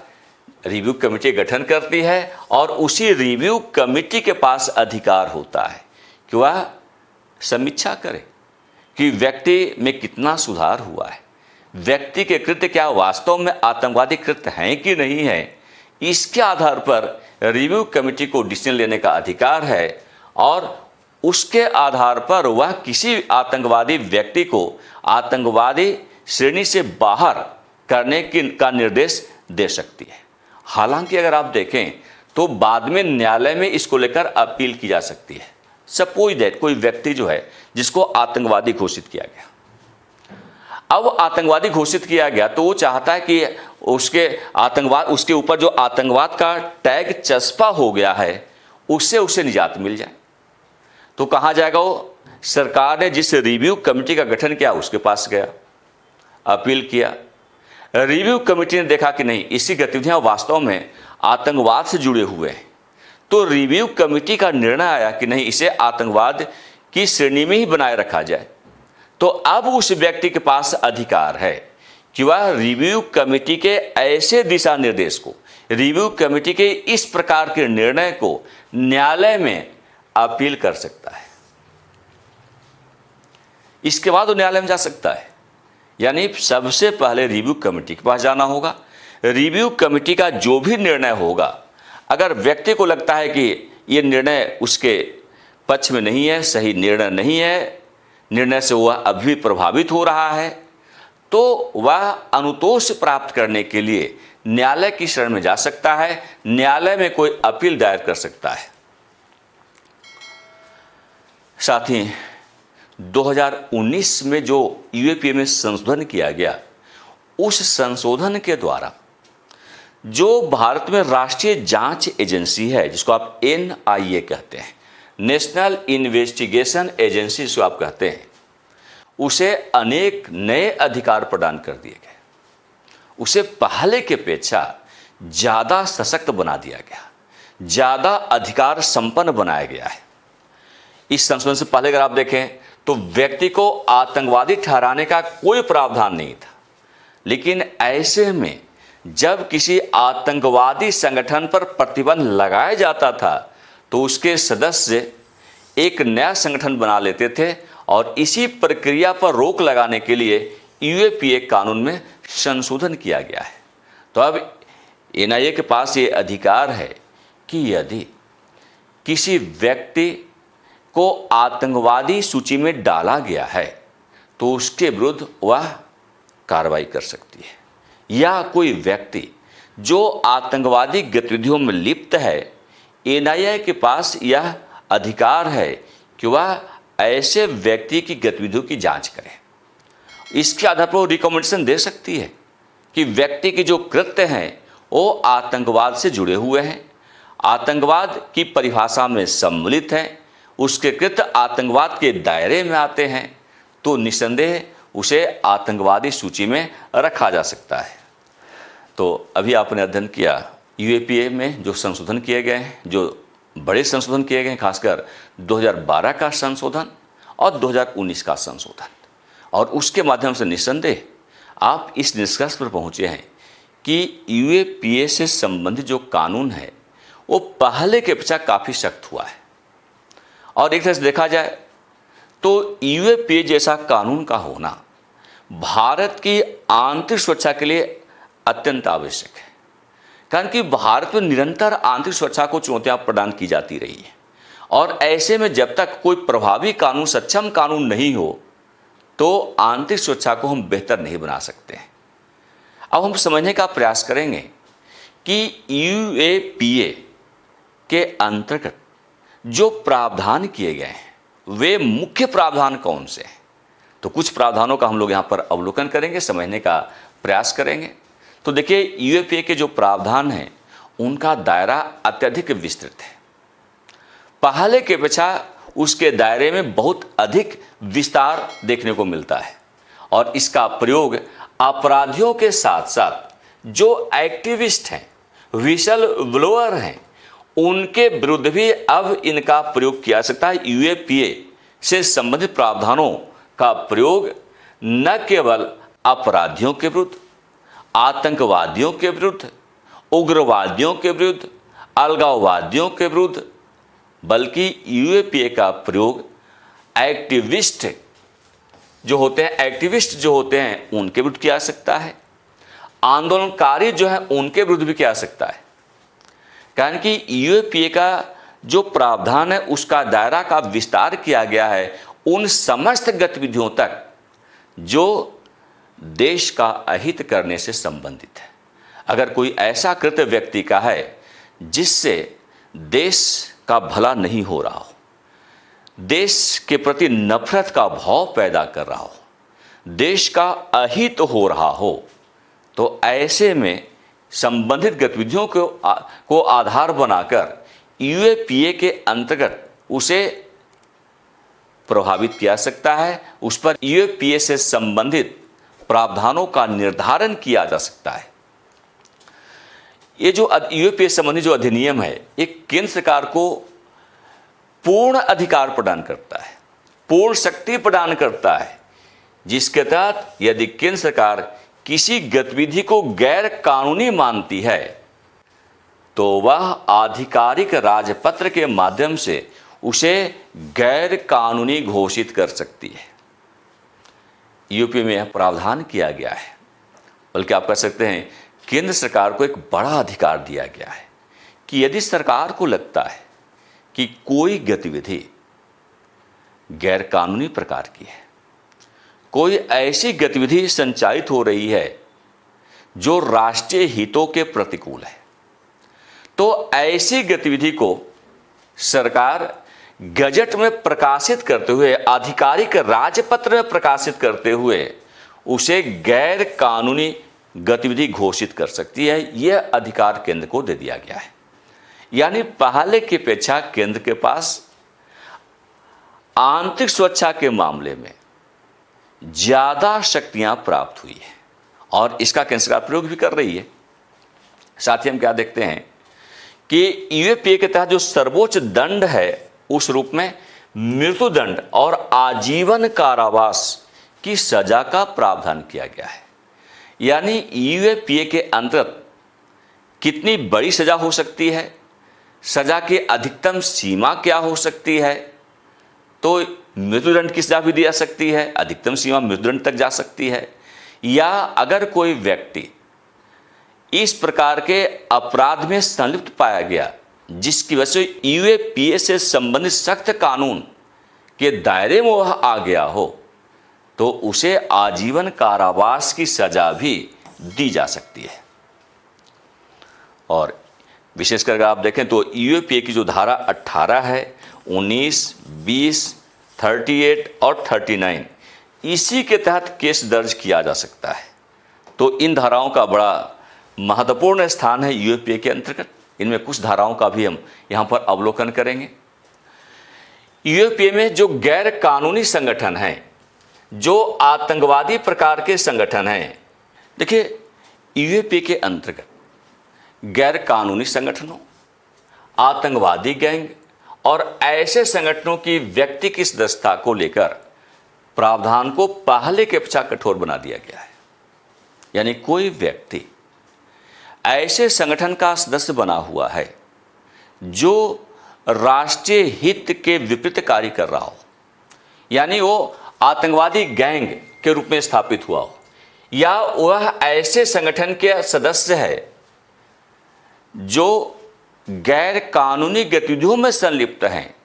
रिव्यू कमेटी गठन करती है और उसी रिव्यू कमेटी के पास अधिकार होता है कि वह समीक्षा करे कि व्यक्ति में कितना सुधार हुआ है, व्यक्ति के कृत्य क्या वास्तव में आतंकवादी कृत्य हैं कि नहीं है। इसके आधार पर रिव्यू कमेटी को डिसीजन लेने का अधिकार है और उसके आधार पर वह किसी आतंकवादी व्यक्ति को आतंकवादी श्रेणी से बाहर करने का निर्देश दे सकती है। हालांकि अगर आप देखें तो बाद में न्यायालय में इसको लेकर अपील की जा सकती है। सपोज दैट कोई व्यक्ति जो है जिसको आतंकवादी घोषित किया गया, अब आतंकवादी घोषित किया गया तो वो चाहता है कि उसके ऊपर जो आतंकवाद का टैग चस्पा हो गया है उससे उसे निजात मिल जाए। तो कहाँ जाएगा वो? सरकार ने जिस रिव्यू कमेटी का गठन किया उसके पास गया, अपील किया। रिव्यू कमेटी ने देखा कि नहीं, इसी गतिविधियां वास्तव में आतंकवाद से जुड़े हुए हैं, तो रिव्यू कमेटी का निर्णय आया कि नहीं, इसे आतंकवाद की श्रेणी में ही बनाए रखा जाए। तो अब उस व्यक्ति के पास अधिकार है कि वह रिव्यू कमेटी के ऐसे दिशा निर्देश को, रिव्यू कमेटी के इस प्रकार के निर्णय को न्यायालय में अपील कर सकता है। इसके बाद वो न्यायालय में जा सकता है। यानी सबसे पहले रिव्यू कमेटी के पास जाना होगा। रिव्यू कमेटी का जो भी निर्णय होगा, अगर व्यक्ति को लगता है कि ये निर्णय उसके पक्ष में नहीं है, सही निर्णय नहीं है, निर्णय से वह अभी प्रभावित हो रहा है, तो वह अनुतोष प्राप्त करने के लिए न्यायालय की शरण में जा सकता है, न्यायालय में कोई अपील दायर कर सकता है। साथ ही 2019 में जो यूएपीए में संशोधन किया गया, उस संशोधन के द्वारा जो भारत में राष्ट्रीय जांच एजेंसी है, जिसको आप एनआईए कहते हैं, नेशनल इन्वेस्टिगेशन एजेंसी जिसको आप कहते हैं, उसे अनेक नए अधिकार प्रदान कर दिए गए। उसे पहले के अपेक्षा ज़्यादा सशक्त बना दिया गया, ज़्यादा अधिकार संपन्न बनाया गया है। इस संशोधन से पहले अगर आप देखें तो व्यक्ति को आतंकवादी ठहराने का कोई प्रावधान नहीं था, लेकिन ऐसे में जब किसी आतंकवादी संगठन पर प्रतिबंध लगाया जाता था तो उसके सदस्य एक नया संगठन बना लेते थे और इसी प्रक्रिया पर रोक लगाने के लिए यूएपीए कानून में संशोधन किया गया है। तो अब एनआईए के पास ये अधिकार है कि यदि किसी व्यक्ति को आतंकवादी सूची में डाला गया है तो उसके विरुद्ध वह कार्रवाई कर सकती है, या कोई व्यक्ति जो आतंकवादी गतिविधियों में लिप्त है, एनआईए के पास यह अधिकार है कि वह ऐसे व्यक्ति की गतिविधियों की जांच करे। इसके आधार पर वो रिकमेंडेशन दे सकती है कि व्यक्ति के जो कृत्य हैं वो आतंकवाद से जुड़े हुए हैं, आतंकवाद की परिभाषा में सम्मिलित हैं, उसके कृत्य आतंकवाद के दायरे में आते हैं, तो निस्संदेह उसे आतंकवादी सूची में रखा जा सकता है। तो अभी आपने अध्ययन किया यूएपीए में जो संशोधन किए गए हैं, जो बड़े संशोधन किए गए हैं, खासकर 2012 का संशोधन और 2019 का संशोधन, और उसके माध्यम से निस्संदेह आप इस निष्कर्ष पर पहुंचे हैं कि यूएपीए से संबंधित जो कानून है वो पहले के अपेक्षा काफ़ी सख्त हुआ है। और एक तरह से देखा जाए तो यूएपीए जैसा कानून का होना भारत की आंतरिक सुरक्षा के लिए अत्यंत आवश्यक है, कारण कि भारत में निरंतर आंतरिक सुरक्षा को चुनौतियां प्रदान की जाती रही है, और ऐसे में जब तक कोई प्रभावी कानून, सक्षम कानून नहीं हो तो आंतरिक सुरक्षा को हम बेहतर नहीं बना सकते हैं। अब हम समझने का प्रयास करेंगे कि यूएपीए के अंतर्गत जो प्रावधान किए गए हैं वे मुख्य प्रावधान कौन से हैं। तो कुछ प्रावधानों का हम लोग यहाँ पर अवलोकन करेंगे, समझने का प्रयास करेंगे। तो देखिए, यूएपीए के जो प्रावधान हैं उनका दायरा अत्यधिक विस्तृत है, पहले के अपेक्षा उसके दायरे में बहुत अधिक विस्तार देखने को मिलता है, और इसका प्रयोग अपराधियों के साथ साथ जो एक्टिविस्ट हैं, विसल ब्लोअर हैं, उनके विरुद्ध भी अब इनका प्रयोग किया जा सकता है। यूएपीए से संबंधित प्रावधानों का प्रयोग न केवल अपराधियों के विरुद्ध, आतंकवादियों के विरुद्ध, उग्रवादियों के विरुद्ध, अलगाववादियों के विरुद्ध, बल्कि यूएपीए का प्रयोग एक्टिविस्ट जो होते हैं उनके विरुद्ध किया जा सकता है, आंदोलनकारी जो है उनके विरुद्ध भी किया जा सकता है। कारण कि यूएपीए का जो प्रावधान है उसका दायरा का विस्तार किया गया है उन समस्त गतिविधियों तक जो देश का अहित करने से संबंधित है। अगर कोई ऐसा कृत्य व्यक्ति का है जिससे देश का भला नहीं हो रहा हो, देश के प्रति नफरत का भाव पैदा कर रहा हो, देश का अहित हो रहा हो, तो ऐसे में संबंधित गतिविधियों को आधार बनाकर यूएपीए के अंतर्गत उसे प्रभावित किया सकता है, उस पर यूएपीए से संबंधित प्रावधानों का निर्धारण किया जा सकता है। ये जो यूएपीए संबंधी जो अधिनियम है, एक केंद्र सरकार को पूर्ण अधिकार प्रदान करता है, पूर्ण शक्ति प्रदान करता है, जिसके तहत यदि केंद्र सरकार किसी गतिविधि को गैर कानूनी मानती है तो वह आधिकारिक राजपत्र के माध्यम से उसे गैर कानूनी घोषित कर सकती है। यूपी में यह प्रावधान किया गया है, बल्कि आप कह सकते हैं केंद्र सरकार को एक बड़ा अधिकार दिया गया है कि यदि सरकार को लगता है कि कोई गतिविधि गैर कानूनी प्रकार की है, कोई ऐसी गतिविधि संचालित हो रही है जो राष्ट्रीय हितों के प्रतिकूल है, तो ऐसी गतिविधि को सरकार गजट में प्रकाशित करते हुए, आधिकारिक राजपत्र में प्रकाशित करते हुए उसे गैर कानूनी गतिविधि घोषित कर सकती है। यह अधिकार केंद्र को दे दिया गया है। यानी पहले की अपेक्षा केंद्र के पास आंतरिक सुरक्षा के मामले में ज़्यादा शक्तियां प्राप्त हुई है, और इसका केंद्र सरकार प्रयोग भी कर रही है। साथ ही हम क्या देखते हैं कि यूएपीए के तहत जो सर्वोच्च दंड है उस रूप में मृत्युदंड और आजीवन कारावास की सजा का प्रावधान किया गया है। यानी यूएपीए के अंतर्गत कितनी बड़ी सजा हो सकती है, सजा की अधिकतम सीमा क्या हो सकती है, तो मृत्युदंड की सजा भी दी जा सकती है, अधिकतम सीमा मृत्युदंड तक जा सकती है। या अगर कोई व्यक्ति इस प्रकार के अपराध में संलिप्त पाया गया जिसकी वजह से यूएपीए से संबंधित सख्त कानून के दायरे में वह आ गया हो, तो उसे आजीवन कारावास की सजा भी दी जा सकती है। और विशेषकर अगर आप देखें तो यूएपीए की जो धारा 18 है, 19, 20, 38 और 39, इसी के तहत केस दर्ज किया जा सकता है। तो इन धाराओं का बड़ा महत्वपूर्ण स्थान है यूएपीए के अंतर्गत। इनमें कुछ धाराओं का भी हम यहाँ पर अवलोकन करेंगे। यूएपीए में जो गैर कानूनी संगठन हैं, जो आतंकवादी प्रकार के संगठन हैं, देखिए यूएपीए के अंतर्गत गैर कानूनी संगठनों, आतंकवादी गैंग और ऐसे संगठनों की व्यक्ति की सदस्यता को लेकर प्रावधान को पहले के अपेक्षा कठोर बना दिया गया है। यानी कोई व्यक्ति ऐसे संगठन का सदस्य बना हुआ है जो राष्ट्रीय हित के विपरीत कार्य कर रहा हो, यानी वो आतंकवादी गैंग के रूप में स्थापित हुआ हो, या वह ऐसे संगठन के सदस्य है जो गैर कानूनी गतिविधियों में संलिप्त हैं,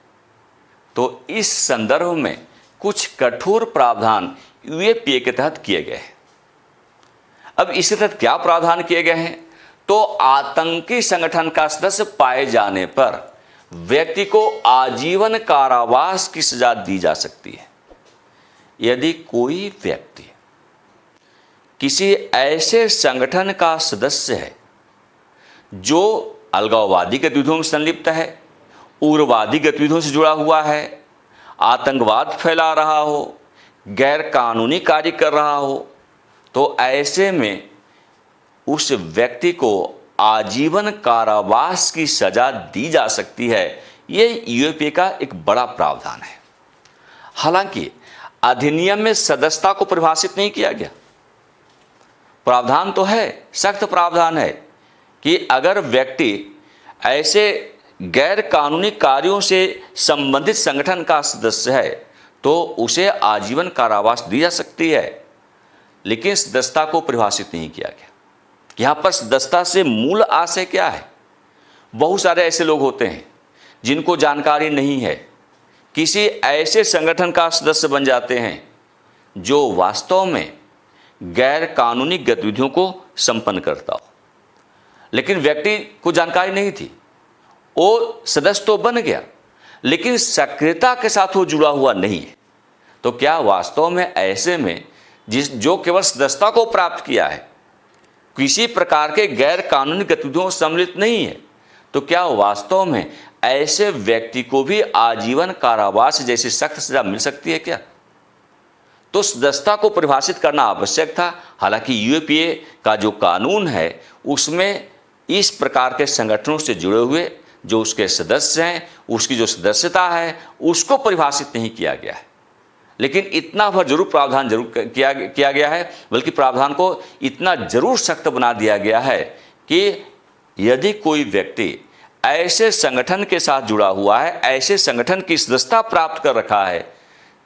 तो इस संदर्भ में कुछ कठोर प्रावधान यूएपीए के तहत किए गए हैं। अब इसके तहत क्या प्रावधान किए गए हैं, तो आतंकी संगठन का सदस्य पाए जाने पर व्यक्ति को आजीवन कारावास की सजा दी जा सकती है। यदि कोई व्यक्ति किसी ऐसे संगठन का सदस्य है जो अलगाववादी गतिविधियों में संलिप्त है, उग्रवादी गतिविधियों से जुड़ा हुआ है, आतंकवाद फैला रहा हो, गैर कानूनी कार्य कर रहा हो, तो ऐसे में उस व्यक्ति को आजीवन कारावास की सजा दी जा सकती है। ये यूएपीए का एक बड़ा प्रावधान है। हालांकि अधिनियम में सदस्यता को परिभाषित नहीं किया गया। प्रावधान तो है, सख्त प्रावधान है कि अगर व्यक्ति ऐसे गैर कानूनी कार्यों से संबंधित संगठन का सदस्य है तो उसे आजीवन कारावास दी जा सकती है, लेकिन सदस्यता को परिभाषित नहीं किया गया। यहाँ पर सदस्यता से मूल आशय क्या है? बहुत सारे ऐसे लोग होते हैं जिनको जानकारी नहीं है, किसी ऐसे संगठन का सदस्य बन जाते हैं जो वास्तव में गैर कानूनी गतिविधियों को संपन्न करता हो, लेकिन व्यक्ति को जानकारी नहीं थी, वो सदस्य तो बन गया लेकिन सक्रियता के साथ वो जुड़ा हुआ नहीं है। तो क्या वास्तव में ऐसे में जो केवल सदस्यता को प्राप्त किया है, किसी प्रकार के गैर कानूनी गतिविधियों से सम्मिलित नहीं है, तो क्या वास्तव में ऐसे व्यक्ति को भी आजीवन कारावास जैसी सख्त सजा मिल सकती है क्या? तो सदस्यता को परिभाषित करना आवश्यक था। हालांकि यूएपीए का जो कानून है उसमें इस प्रकार के संगठनों से जुड़े हुए जो उसके सदस्य हैं, उसकी जो सदस्यता है उसको परिभाषित नहीं किया गया है। लेकिन इतना भर जरूर प्रावधान किया गया है, बल्कि प्रावधान को इतना जरूर सख्त बना दिया गया है कि यदि कोई व्यक्ति ऐसे संगठन के साथ जुड़ा हुआ है, ऐसे संगठन की सदस्यता प्राप्त कर रखा है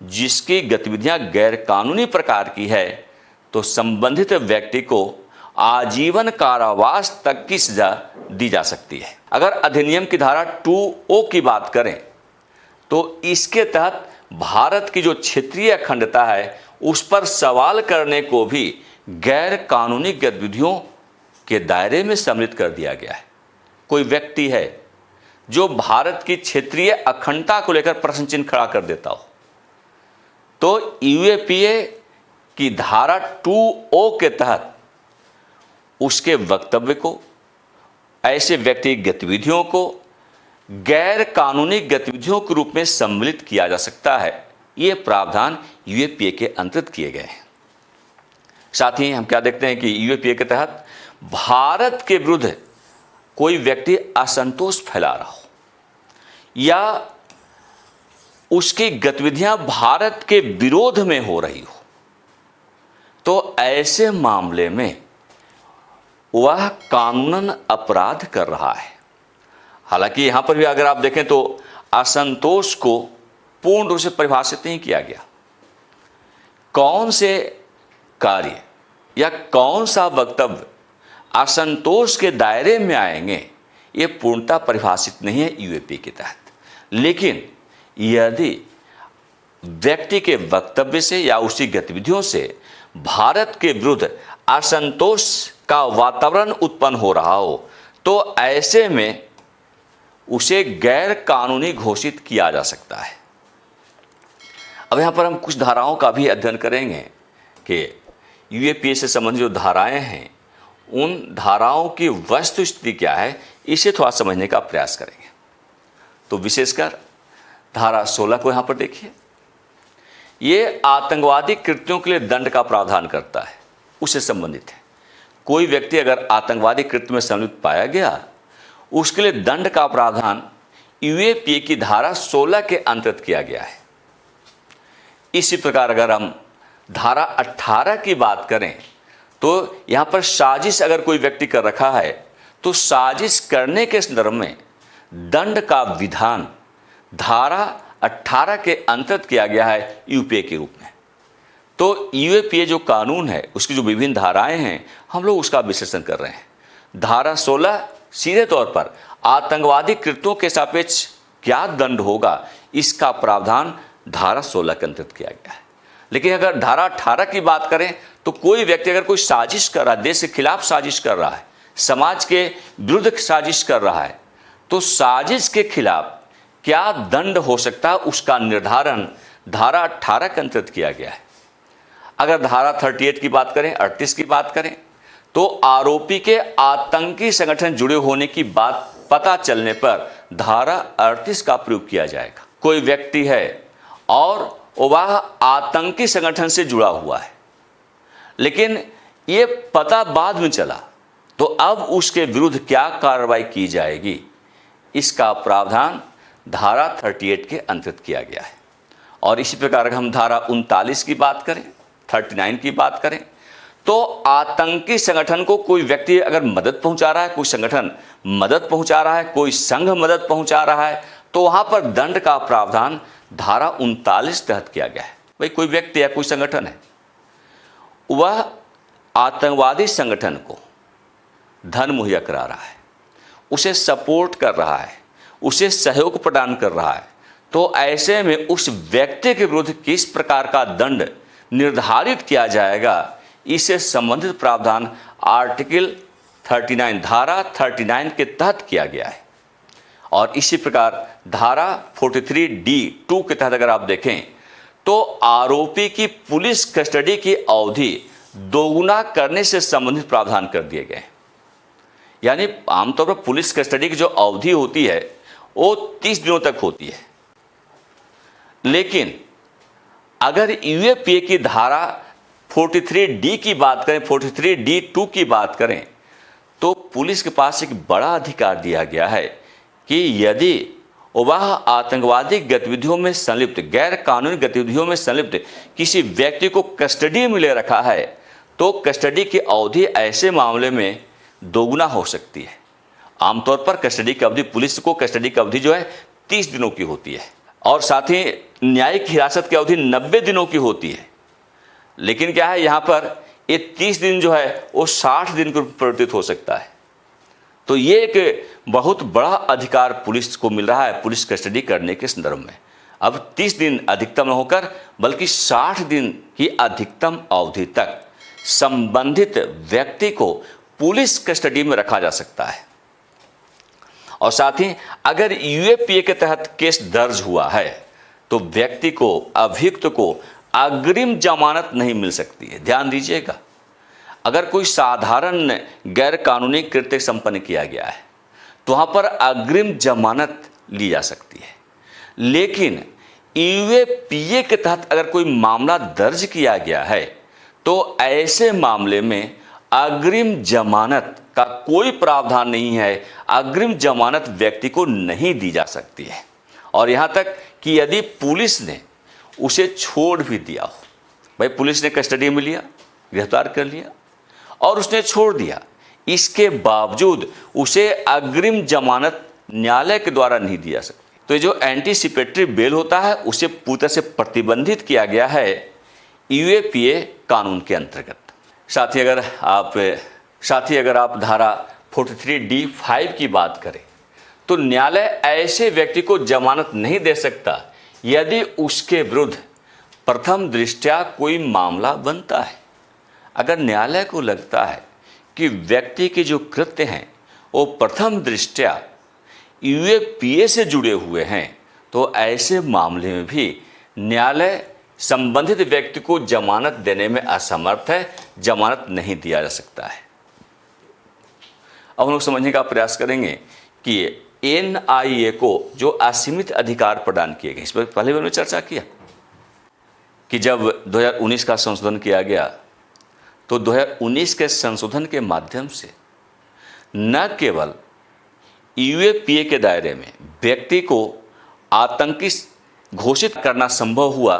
जिसकी गतिविधियां गैर कानूनी प्रकार की है, तो संबंधित व्यक्ति को आजीवन कारावास तक की सजा दी जा सकती है। अगर अधिनियम की धारा 2O की बात करें तो इसके तहत भारत की जो क्षेत्रीय अखंडता है उस पर सवाल करने को भी गैर कानूनी गतिविधियों के दायरे में सम्मिलित कर दिया गया है। कोई व्यक्ति है जो भारत की क्षेत्रीय अखंडता को लेकर प्रश्न चिन्ह खड़ा कर देता हो, तो यूएपीए की धारा 2O के तहत उसके वक्तव्य को, ऐसे व्यक्ति गतिविधियों को गैर कानूनी गतिविधियों के रूप में सम्मिलित किया जा सकता है। ये प्रावधान यूएपीए के अंतर्गत किए गए हैं। साथ ही हम क्या देखते हैं कि यूएपीए के तहत भारत के विरुद्ध कोई व्यक्ति असंतोष फैला रहा हो या उसकी गतिविधियां भारत के विरोध में हो रही हो, तो ऐसे मामले में वह कानूनन अपराध कर रहा है। हालांकि यहां पर भी अगर आप देखें तो असंतोष को पूर्ण रूप से परिभाषित नहीं किया गया। कौन से कार्य या कौन सा वक्तव्य असंतोष के दायरे में आएंगे, ये पूर्णतः परिभाषित नहीं है यूएपीए के तहत। लेकिन यदि व्यक्ति के वक्तव्य से या उसकी गतिविधियों से भारत के विरुद्ध असंतोष का वातावरण उत्पन्न हो रहा हो, तो ऐसे में उसे गैर कानूनी घोषित किया जा सकता है। अब यहाँ पर हम कुछ धाराओं का भी अध्ययन करेंगे कि यूएपीए से संबंधित जो धाराएं हैं, उन धाराओं की वस्तुस्थिति क्या है, इसे थोड़ा समझने का प्रयास करेंगे। तो विशेषकर धारा 16 को यहाँ पर देखिए। ये आतंकवादी कृत्यों के लिए दंड का प्रावधान करता है, उससे संबंधित है। कोई व्यक्ति अगर आतंकवादी कृत्य में संलिप्त पाया गया, उसके लिए दंड का प्रावधान यूएपीए की धारा 16 के अंतर्गत किया गया है। इसी प्रकार अगर हम धारा 18 की बात करें, तो यहाँ पर साजिश अगर कोई व्यक्ति कर रखा है, तो साजिश करने के संदर्भ में दंड का विधान धारा 18 के अंतर्गत किया गया है यूपीए के रूप में। तो यूएपीए जो कानून है, उसकी जो विभिन्न धाराएं हैं, हम लोग उसका विश्लेषण कर रहे हैं। धारा 16 सीधे तौर पर आतंकवादी कृत्यों के सापेक्ष क्या दंड होगा, इसका प्रावधान धारा 16 के अंतर्गत किया गया है। लेकिन अगर धारा 18 की बात करें, तो कोई व्यक्ति अगर कोई साजिश कर रहा है, देश के खिलाफ साजिश कर रहा है, समाज के विरुद्ध साजिश कर रहा है, तो साजिश के खिलाफ क्या दंड हो सकता है, उसका निर्धारण धारा 18 के अंतर्गत किया गया है। अगर धारा 38 की बात करें, 38 की बात करें, तो आरोपी के आतंकी संगठन जुड़े होने की बात पता चलने पर धारा 38 का प्रयोग किया जाएगा। कोई व्यक्ति है और वह आतंकी संगठन से जुड़ा हुआ है, लेकिन ये पता बाद में चला, तो अब उसके विरुद्ध क्या कार्रवाई की जाएगी, इसका प्रावधान धारा 38 के अंतर्गत किया गया है। और इसी प्रकार हम धारा 39 की बात करें, 39 की बात करें, तो आतंकी संगठन को कोई व्यक्ति अगर मदद पहुंचा रहा है, कोई संगठन मदद पहुंचा रहा है, कोई संघ मदद पहुंचा रहा है, तो वहां पर दंड का प्रावधान धारा 39 तहत किया गया है। भाई कोई व्यक्ति या कोई संगठन है, वह आतंकवादी संगठन को धन मुहैया करा रहा है, उसे सपोर्ट कर रहा है, उसे सहयोग प्रदान कर रहा है, तो ऐसे में उस व्यक्ति के विरुद्ध किस प्रकार का दंड निर्धारित किया जाएगा, इससे संबंधित प्रावधान आर्टिकल 39 धारा 39 के तहत किया गया है। और इसी प्रकार धारा 43D(2) के तहत अगर आप देखें, तो आरोपी की पुलिस कस्टडी की अवधि दोगुना करने से संबंधित प्रावधान कर दिए गए। यानी आमतौर पर पुलिस कस्टडी की जो अवधि होती है वो 30 दिनों तक होती है, लेकिन अगर यूएपीए की धारा 43D की बात करें, 43D(2) की बात करें, तो पुलिस के पास एक बड़ा अधिकार दिया गया है कि यदि वह आतंकवादी गतिविधियों में संलिप्त, गैर कानूनी गतिविधियों में संलिप्त किसी व्यक्ति को कस्टडी में ले रखा है, तो कस्टडी की अवधि ऐसे मामले में दोगुना हो सकती है। आमतौर पर कस्टडी की अवधि, पुलिस को कस्टडी की अवधि जो है 30 दिनों की होती है, और साथ ही न्यायिक हिरासत की अवधि 90 दिनों की होती है। लेकिन क्या है, यहाँ पर ये 30 दिन जो है वो 60 दिन को परिवर्तित हो सकता है। तो ये एक बहुत बड़ा अधिकार पुलिस को मिल रहा है पुलिस कस्टडी करने के संदर्भ में। अब 30 दिन अधिकतम न होकर बल्कि 60 दिन की अधिकतम अवधि तक संबंधित व्यक्ति को पुलिस कस्टडी में रखा जा सकता है। और साथ ही अगर यूएपीए के तहत केस दर्ज हुआ है, तो व्यक्ति को, अभियुक्त को अग्रिम जमानत नहीं मिल सकती है। ध्यान दीजिएगा, अगर कोई साधारण गैर कानूनी कृत्य संपन्न किया गया है, तो वहाँ पर अग्रिम जमानत ली जा सकती है। लेकिन यूएपीए के तहत अगर कोई मामला दर्ज किया गया है, तो ऐसे मामले में अग्रिम जमानत का कोई प्रावधान नहीं है। अग्रिम जमानत व्यक्ति को नहीं दी जा सकती है। और यहाँ तक कि यदि पुलिस ने उसे छोड़ भी दिया हो, भाई पुलिस ने कस्टडी में लिया, गिरफ्तार कर लिया और उसने छोड़ दिया, इसके बावजूद उसे अग्रिम जमानत न्यायालय के द्वारा नहीं दिया सकती। तो ये जो एंटीसिपेटरी बेल होता है उसे पूरी तरह से प्रतिबंधित किया गया है यूएपीए कानून के अंतर्गत। साथ ही अगर आप धारा 43D(5) की बात करें तो न्यायालय ऐसे व्यक्ति को जमानत नहीं दे सकता यदि उसके विरुद्ध प्रथम दृष्टया कोई मामला बनता है। अगर न्यायालय को लगता है कि व्यक्ति के जो कृत्य हैं वो प्रथम दृष्टया यूएपीए से जुड़े हुए हैं तो ऐसे मामले में भी न्यायालय संबंधित व्यक्ति को जमानत देने में असमर्थ है, जमानत नहीं दिया जा सकता है। अब हम लोग समझने का प्रयास करेंगे कि एनआईए को जो असीमित अधिकार प्रदान किए गए, इस पर पहले भी हमने चर्चा किया कि जब 2019 का संशोधन किया गया तो 2019 के संशोधन के माध्यम से न केवल यूएपीए के दायरे में व्यक्ति को आतंकी घोषित करना संभव हुआ,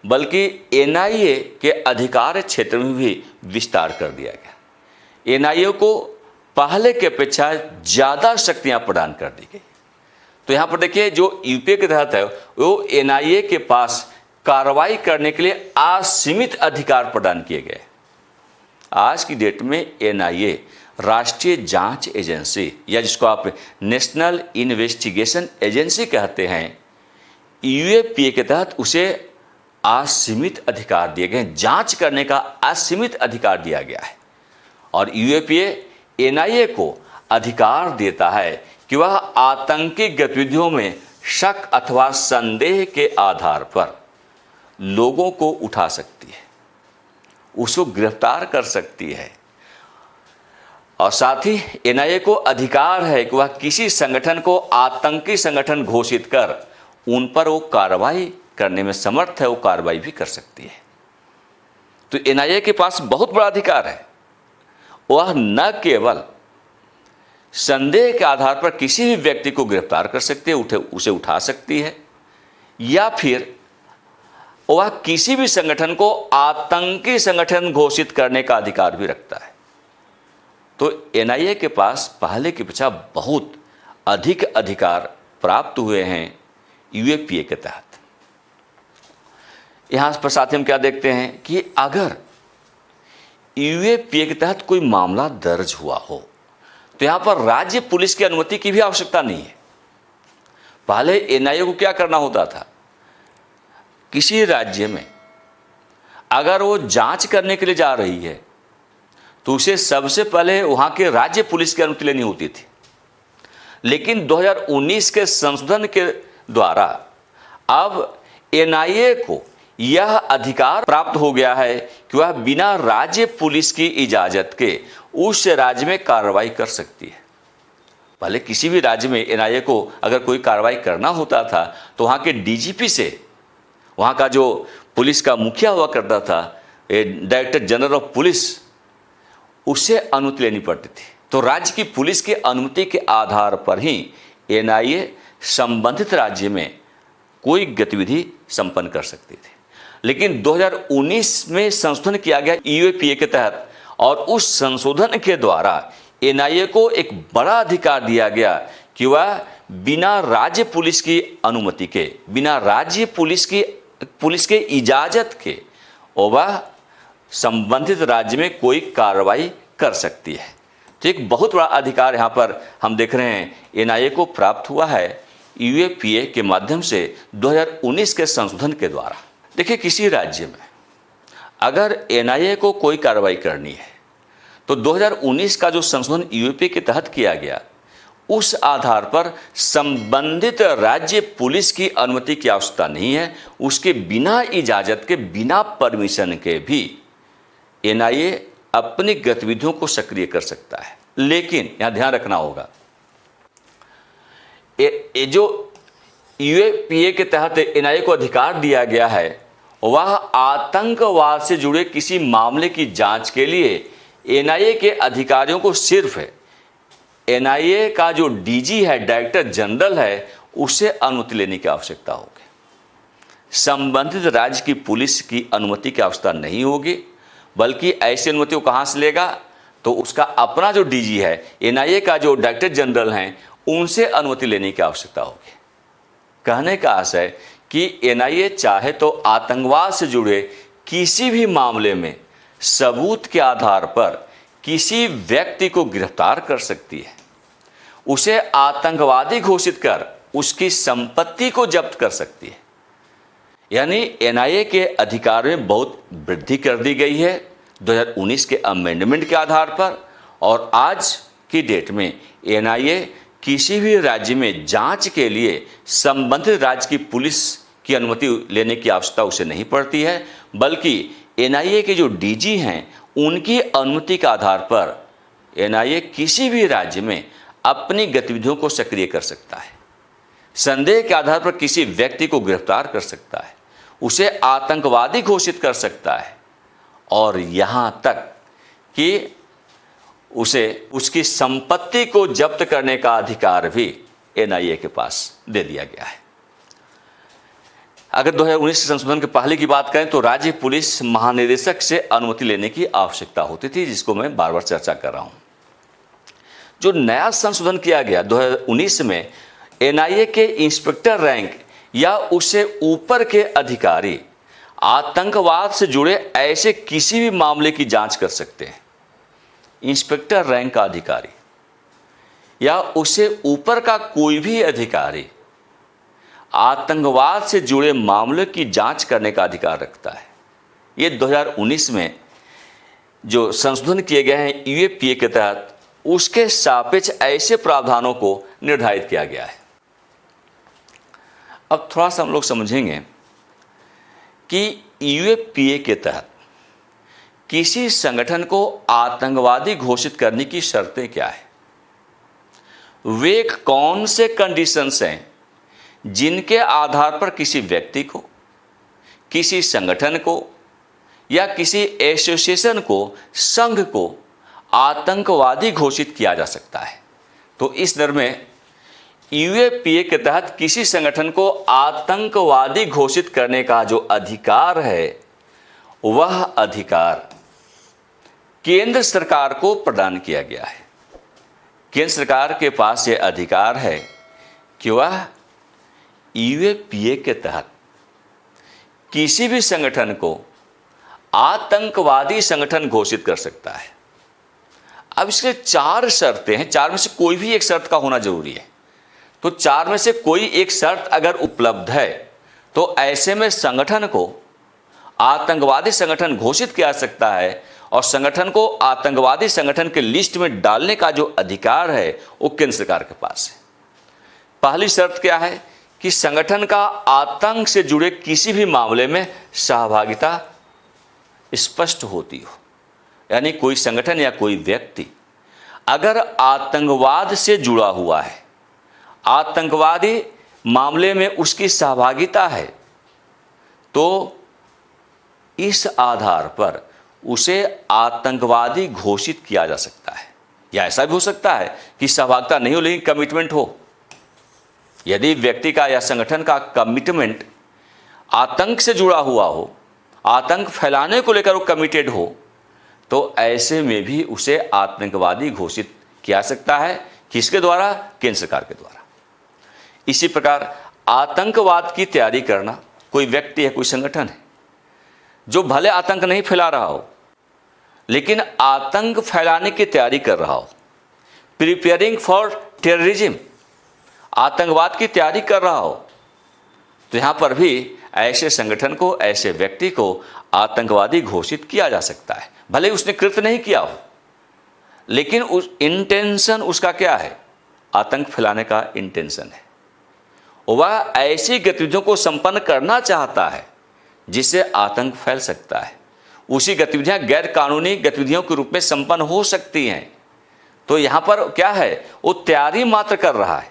बल्कि एनआईए के अधिकार क्षेत्र में भी विस्तार कर दिया गया। एनआईए को पहले के अपेक्षा ज़्यादा शक्तियां प्रदान कर दी गई। तो यहाँ पर देखिए जो यूपीए के तहत है वो एनआईए के पास कार्रवाई करने के लिए असीमित अधिकार प्रदान किए गए। आज की डेट में एनआईए राष्ट्रीय जांच एजेंसी या जिसको आप नेशनल इन्वेस्टिगेशन एजेंसी कहते हैं, यूएपीए के तहत उसे असीमित अधिकार दिए गए, जांच करने का असीमित अधिकार दिया गया है। और यूएपीए एनआईए को अधिकार देता है कि वह आतंकी गतिविधियों में शक अथवा संदेह के आधार पर लोगों को उठा सकती है, उसको गिरफ्तार कर सकती है। और साथ ही एनआईए को अधिकार है कि वह किसी संगठन को आतंकी संगठन घोषित कर उन पर वो कार्रवाई करने में समर्थ है, वो कार्रवाई भी कर सकती है। तो एनआईए के पास बहुत बड़ा अधिकार है। वह न केवल संदेह के आधार पर किसी भी व्यक्ति को गिरफ्तार कर सकती है, उसे उठा सकती है, या फिर वह किसी भी संगठन को आतंकी संगठन घोषित करने का अधिकार भी रखता है। तो एनआईए के पास पहले की अपेक्षा बहुत अधिक अधिकार प्राप्त हुए हैं यूएपीए के तहत। यहाँ पर साथ ही हम क्या देखते हैं कि अगर यूएपीए के तहत कोई मामला दर्ज हुआ हो तो यहाँ पर राज्य पुलिस की अनुमति की भी आवश्यकता नहीं है। पहले एनआईए को क्या करना होता था, किसी राज्य में अगर वो जांच करने के लिए जा रही है तो उसे सबसे पहले वहाँ के राज्य पुलिस की अनुमति लेनी होती थी। लेकिन 2019 के संशोधन के द्वारा अब एनआईए को यह अधिकार प्राप्त हो गया है कि वह बिना राज्य पुलिस की इजाज़त के उस राज्य में कार्रवाई कर सकती है। पहले किसी भी राज्य में एनआईए को अगर कोई कार्रवाई करना होता था तो वहाँ के डीजीपी से, वहाँ का जो पुलिस का मुखिया हुआ करता था, डायरेक्टर जनरल ऑफ पुलिस, उससे अनुमति लेनी पड़ती थी। तो राज्य की पुलिस की अनुमति के आधार पर ही एनआईए संबंधित राज्य में कोई गतिविधि संपन्न कर सकती थी। लेकिन 2019 में संशोधन किया गया यूएपीए के तहत, और उस संशोधन के द्वारा एनआईए को एक बड़ा अधिकार दिया गया कि वह बिना राज्य पुलिस की अनुमति के, बिना राज्य पुलिस के इजाज़त के वह संबंधित राज्य में कोई कार्रवाई कर सकती है। तो एक बहुत बड़ा अधिकार यहाँ पर हम देख रहे हैं एनआईए को प्राप्त हुआ है यूएपीए के माध्यम से 2019 के संशोधन के द्वारा। देखिए किसी राज्य में अगर एनआईए को कोई कार्रवाई करनी है तो 2019 का जो संशोधन यूएपीए के तहत किया गया, उस आधार पर संबंधित राज्य पुलिस की अनुमति की आवश्यकता नहीं है। उसके बिना इजाज़त के, बिना परमिशन के भी एनआईए अपनी गतिविधियों को सक्रिय कर सकता है। लेकिन यहाँ ध्यान रखना होगा, ये जो यूएपीए के तहत एनआईए को अधिकार दिया गया है वह आतंकवाद से जुड़े किसी मामले की जांच के लिए एनआईए के अधिकारियों को सिर्फ एनआईए का जो डीजी है, डायरेक्टर जनरल है, उसे अनुमति लेने की आवश्यकता होगी। संबंधित राज्य की पुलिस की अनुमति की आवश्यकता नहीं होगी, बल्कि ऐसी अनुमति वो कहाँ से लेगा? तो उसका अपना जो डीजी है, एनआईए का जो डायरेक्टर जनरल हैं, उनसे अनुमति लेने की आवश्यकता होगी। कहने का आशय है कि एनआईए चाहे तो आतंकवाद से जुड़े किसी भी मामले में सबूत के आधार पर किसी व्यक्ति को गिरफ्तार कर सकती है, उसे आतंकवादी घोषित कर उसकी संपत्ति को जब्त कर सकती है। यानी एनआईए के अधिकार में बहुत वृद्धि कर दी गई है 2019 के अमेंडमेंट के आधार पर, और आज की डेट में एनआईए किसी भी राज्य में जांच के लिए संबंधित राज्य की पुलिस की अनुमति लेने की आवश्यकता उसे नहीं पड़ती है, बल्कि एनआईए के जो डीजी हैं उनकी अनुमति के आधार पर एनआईए किसी भी राज्य में अपनी गतिविधियों को सक्रिय कर सकता है, संदेह के आधार पर किसी व्यक्ति को गिरफ्तार कर सकता है, उसे आतंकवादी घोषित कर सकता है, और यहाँ तक कि उसे उसकी संपत्ति को जब्त करने का अधिकार भी एनआईए के पास दे दिया गया है। अगर 2019 संशोधन के पहले की बात करें तो राज्य पुलिस महानिदेशक से अनुमति लेने की आवश्यकता होती थी, जिसको मैं बार बार चर्चा कर रहा हूँ। जो नया संशोधन किया गया 2019 में, एनआईए के इंस्पेक्टर रैंक या उससे ऊपर के अधिकारी आतंकवाद से जुड़े ऐसे किसी भी मामले की जांच कर सकते हैं। इंस्पेक्टर रैंक का अधिकारी या उससे ऊपर का कोई भी अधिकारी आतंकवाद से जुड़े मामले की जांच करने का अधिकार रखता है। ये 2019 में जो संशोधन किए गए हैं यूएपीए के तहत, उसके सापेक्ष ऐसे प्रावधानों को निर्धारित किया गया है। अब थोड़ा सा हम लोग समझेंगे कि यूएपीए के तहत किसी संगठन को आतंकवादी घोषित करने की शर्तें क्या है, वे कौन से कंडीशंस हैं जिनके आधार पर किसी व्यक्ति को, किसी संगठन को या किसी एसोसिएशन को, संघ को आतंकवादी घोषित किया जा सकता है। तो इस दर में यूएपीए के तहत किसी संगठन को आतंकवादी घोषित करने का जो अधिकार है, वह अधिकार केंद्र सरकार को प्रदान किया गया है। केंद्र सरकार के पास यह अधिकार है कि वह यूएपीए के तहत किसी भी संगठन को आतंकवादी संगठन घोषित कर सकता है। अब इसके 4 शर्तें हैं, 4 में से कोई भी एक शर्त का होना जरूरी है। तो 4 में से कोई एक शर्त अगर उपलब्ध है तो ऐसे में संगठन को आतंकवादी संगठन घोषित किया जा सकता है, और संगठन को आतंकवादी संगठन के लिस्ट में डालने का जो अधिकार है वो केंद्र सरकार के पास है। पहली शर्त क्या है कि संगठन का आतंक से जुड़े किसी भी मामले में सहभागिता स्पष्ट होती हो। यानी कोई संगठन या कोई व्यक्ति अगर आतंकवाद से जुड़ा हुआ है, आतंकवादी मामले में उसकी सहभागिता है, तो इस आधार पर उसे आतंकवादी घोषित किया जा सकता है। या ऐसा भी हो सकता है कि सहभागिता नहीं हो लेकिन कमिटमेंट हो। यदि व्यक्ति का या संगठन का कमिटमेंट आतंक से जुड़ा हुआ हो, आतंक फैलाने को लेकर वो कमिटेड हो, तो ऐसे में भी उसे आतंकवादी घोषित किया जा सकता है। किसके द्वारा? केंद्र सरकार के द्वारा। इसी प्रकार आतंकवाद की तैयारी करना, कोई व्यक्ति है, कोई संगठन है जो भले आतंक नहीं फैला रहा हो लेकिन आतंक फैलाने की तैयारी कर रहा हो, प्रिपेयरिंग फॉर टेररिज्म, आतंकवाद की तैयारी कर रहा हो, तो यहाँ पर भी ऐसे संगठन को, ऐसे व्यक्ति को आतंकवादी घोषित किया जा सकता है। भले उसने कृत्य नहीं किया हो, लेकिन उस इंटेंशन उसका क्या है? आतंक फैलाने का इंटेंशन है। वह ऐसी गतिविधियों को संपन्न करना चाहता है जिससे आतंक फैल सकता है। उसी गतिविधियां गैर कानूनी गतिविधियों के रूप में संपन्न हो सकती हैं। तो यहाँ पर क्या है? वो तैयारी मात्र कर रहा है।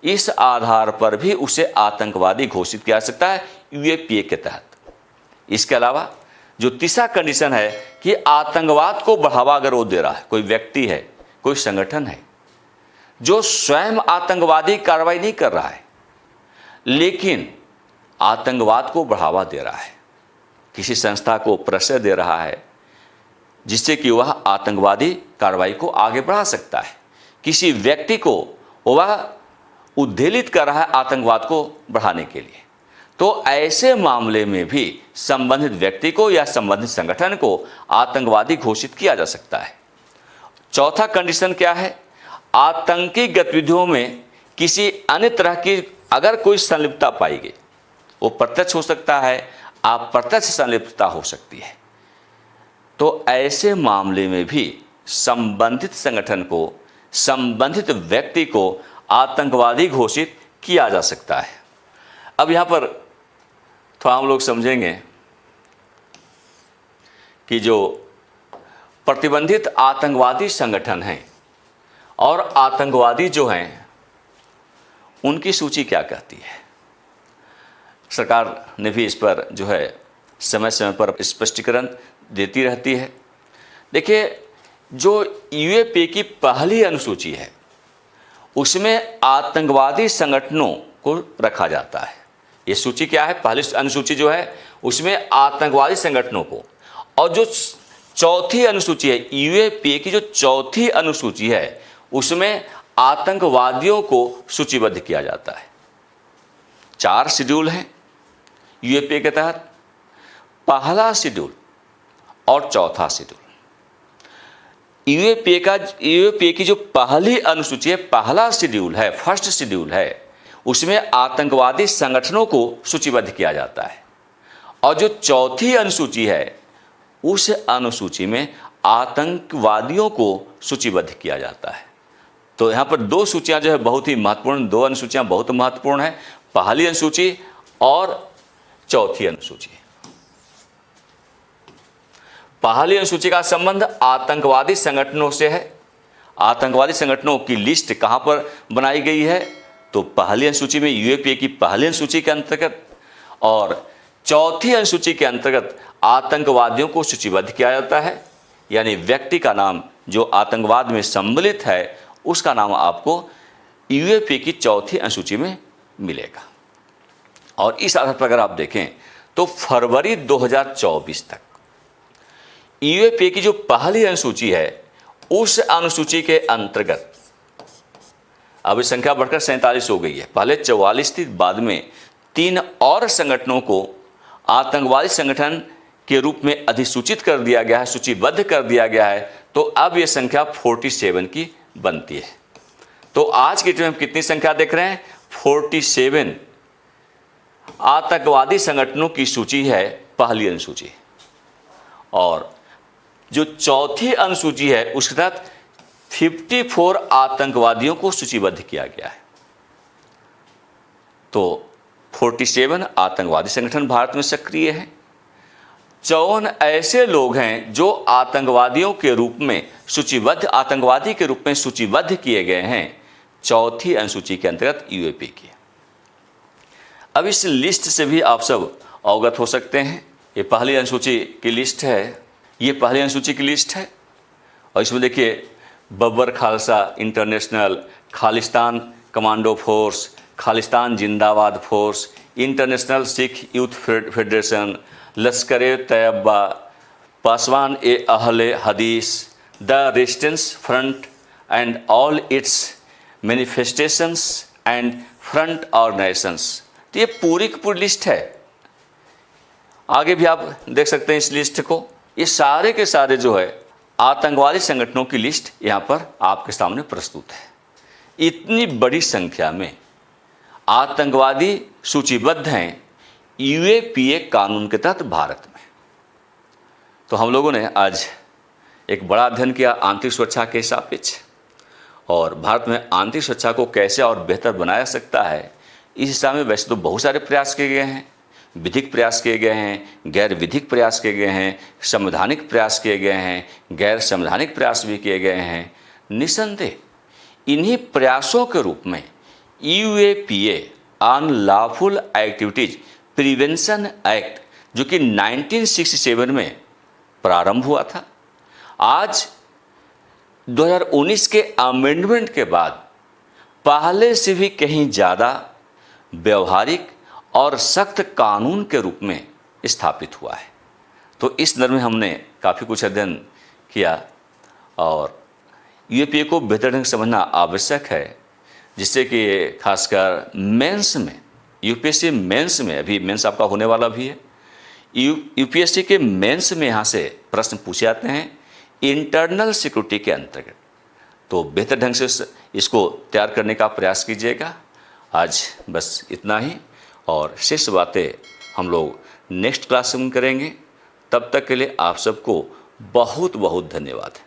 इस आधार पर भी उसे आतंकवादी घोषित किया जा सकता है यूएपीए के तहत। इसके अलावा जो तीसरा कंडीशन है कि आतंकवाद को बढ़ावा अगर वो दे रहा है, कोई व्यक्ति है, कोई संगठन है जो स्वयं आतंकवादी कार्रवाई नहीं कर रहा है लेकिन आतंकवाद को बढ़ावा दे रहा है, किसी संस्था को प्रश्रय दे रहा है जिससे कि वह आतंकवादी कार्रवाई को आगे बढ़ा सकता है, किसी व्यक्ति को वह उद्वेलित कर रहा है आतंकवाद को बढ़ाने के लिए, तो ऐसे मामले में भी संबंधित व्यक्ति को या संबंधित संगठन को आतंकवादी घोषित किया जा सकता है। चौथा कंडीशन क्या है? आतंकी गतिविधियों में किसी अन्य तरह की अगर कोई संलिप्तता पाई गई, वो प्रत्यक्ष हो सकता है, अप्रत्यक्ष संलिप्तता हो सकती है, तो ऐसे मामले में भी संबंधित संगठन को, संबंधित व्यक्ति को आतंकवादी घोषित किया जा सकता है। अब यहाँ पर थोड़ा हम लोग समझेंगे कि जो प्रतिबंधित आतंकवादी संगठन हैं और आतंकवादी जो हैं उनकी सूची क्या कहती है। सरकार ने भी इस पर जो है समय समय पर स्पष्टीकरण देती रहती है। देखिए, जो यूएपीए की पहली अनुसूची है उसमें आतंकवादी संगठनों को रखा जाता है। ये सूची क्या है? पहली अनुसूची जो है उसमें आतंकवादी संगठनों को, और जो चौथी अनुसूची है यूएपीए की, जो चौथी अनुसूची है उसमें आतंकवादियों को सूचीबद्ध किया जाता है। 4 शेड्यूल हैं यूएपीए के तहत, पहला शेड्यूल और चौथा शेड्यूल। यूएपीए की जो पहली अनुसूची है, पहला शेड्यूल है, फर्स्ट शेड्यूल है, उसमें आतंकवादी संगठनों को सूचीबद्ध किया जाता है, और जो चौथी अनुसूची है उस अनुसूची में आतंकवादियों को सूचीबद्ध किया जाता है। तो यहाँ पर 2 सूचियाँ जो है बहुत ही महत्वपूर्ण, 2 अनुसूचियाँ बहुत महत्वपूर्ण हैं, पहली अनुसूची और चौथी अनुसूची। पहली अनुसूची का संबंध आतंकवादी संगठनों से है। आतंकवादी संगठनों की लिस्ट कहाँ पर बनाई गई है? तो पहली अनुसूची में, यूएपीए की पहली अनुसूची के अंतर्गत, और चौथी अनुसूची के अंतर्गत आतंकवादियों को सूचीबद्ध किया जाता है। यानी व्यक्ति का नाम जो आतंकवाद में सम्मिलित है उसका नाम आपको यूएपीए की चौथी अनुसूची में मिलेगा। और इस आधार पर अगर आप देखें तो फरवरी 2024 तक यूएपीए की जो पहली अनुसूची है उस अनुसूची के अंतर्गत अब संख्या बढ़कर 47 हो गई है। पहले 44 थी, बाद में 3 और संगठनों को आतंकवादी संगठन के रूप में अधिसूचित कर दिया गया है, सूचीबद्ध कर दिया गया है। तो अब यह संख्या 47 की बनती है। तो आज की डेट में हम कितनी संख्या देख रहे हैं? 47 आतंकवादी संगठनों की सूची है पहली अनुसूची, और जो चौथी अनुसूची है उसके तहत 54 आतंकवादियों को सूचीबद्ध किया गया है। तो 47 आतंकवादी संगठन भारत में सक्रिय हैं। 54 ऐसे लोग हैं जो आतंकवादियों के रूप में सूचीबद्ध, आतंकवादी के रूप में सूचीबद्ध किए गए हैं चौथी अनुसूची के अंतर्गत यूएपीए की। अब इस लिस्ट से भी आप सब अवगत हो सकते हैं। ये पहली अनुसूची की लिस्ट है, ये पहली अनुसूची की लिस्ट है, और इसमें देखिए Babbar Khalsa international, Khalistan commando force, Khalistan Zindabad force, international Sikh youth federation, Lashkar Taiba, Pasban ए Ahle Hadees, the resistance front and all its manifestations and front organisations. तो ये पूरी की पूरी लिस्ट है। आगे भी आप देख सकते हैं इस लिस्ट को। ये सारे के सारे जो है आतंकवादी संगठनों की लिस्ट यहाँ पर आपके सामने प्रस्तुत है। इतनी बड़ी संख्या में आतंकवादी सूचीबद्ध हैं यूएपीए कानून के तहत भारत में। तो हम लोगों ने आज एक बड़ा अध्ययन किया आंतरिक सुरक्षा के सापेक्ष, और भारत में आंतरिक सुरक्षा को कैसे और बेहतर बनाया जा सकता है इस दिशा में वैसे तो बहुत सारे प्रयास किए गए हैं। विधिक प्रयास किए गए हैं, गैर विधिक प्रयास किए गए हैं, संवैधानिक प्रयास किए गए हैं, गैर संवैधानिक प्रयास भी किए गए हैं। निसंदेह इन्हीं प्रयासों के रूप में UAPA unlawful activities prevention act जो कि 1967 में प्रारंभ हुआ था, आज 2019 के अमेंडमेंट के बाद पहले से भी कहीं ज़्यादा व्यवहारिक और सख्त कानून के रूप में स्थापित हुआ है। तो इस दर में हमने काफ़ी कुछ अध्ययन किया और यूएपीए को बेहतर ढंग से समझना आवश्यक है, जिससे कि खासकर मेंस में, यूपीएससी मेंस में, अभी मेंस आपका होने वाला भी है, यूपीएससी के मेंस में यहाँ से प्रश्न पूछे जाते हैं इंटरनल सिक्योरिटी के अंतर्गत। तो बेहतर ढंग से इसको तैयार करने का प्रयास कीजिएगा। आज बस इतना ही, और शेष बातें हम लोग नेक्स्ट क्लास में करेंगे। तब तक के लिए आप सबको बहुत बहुत धन्यवाद।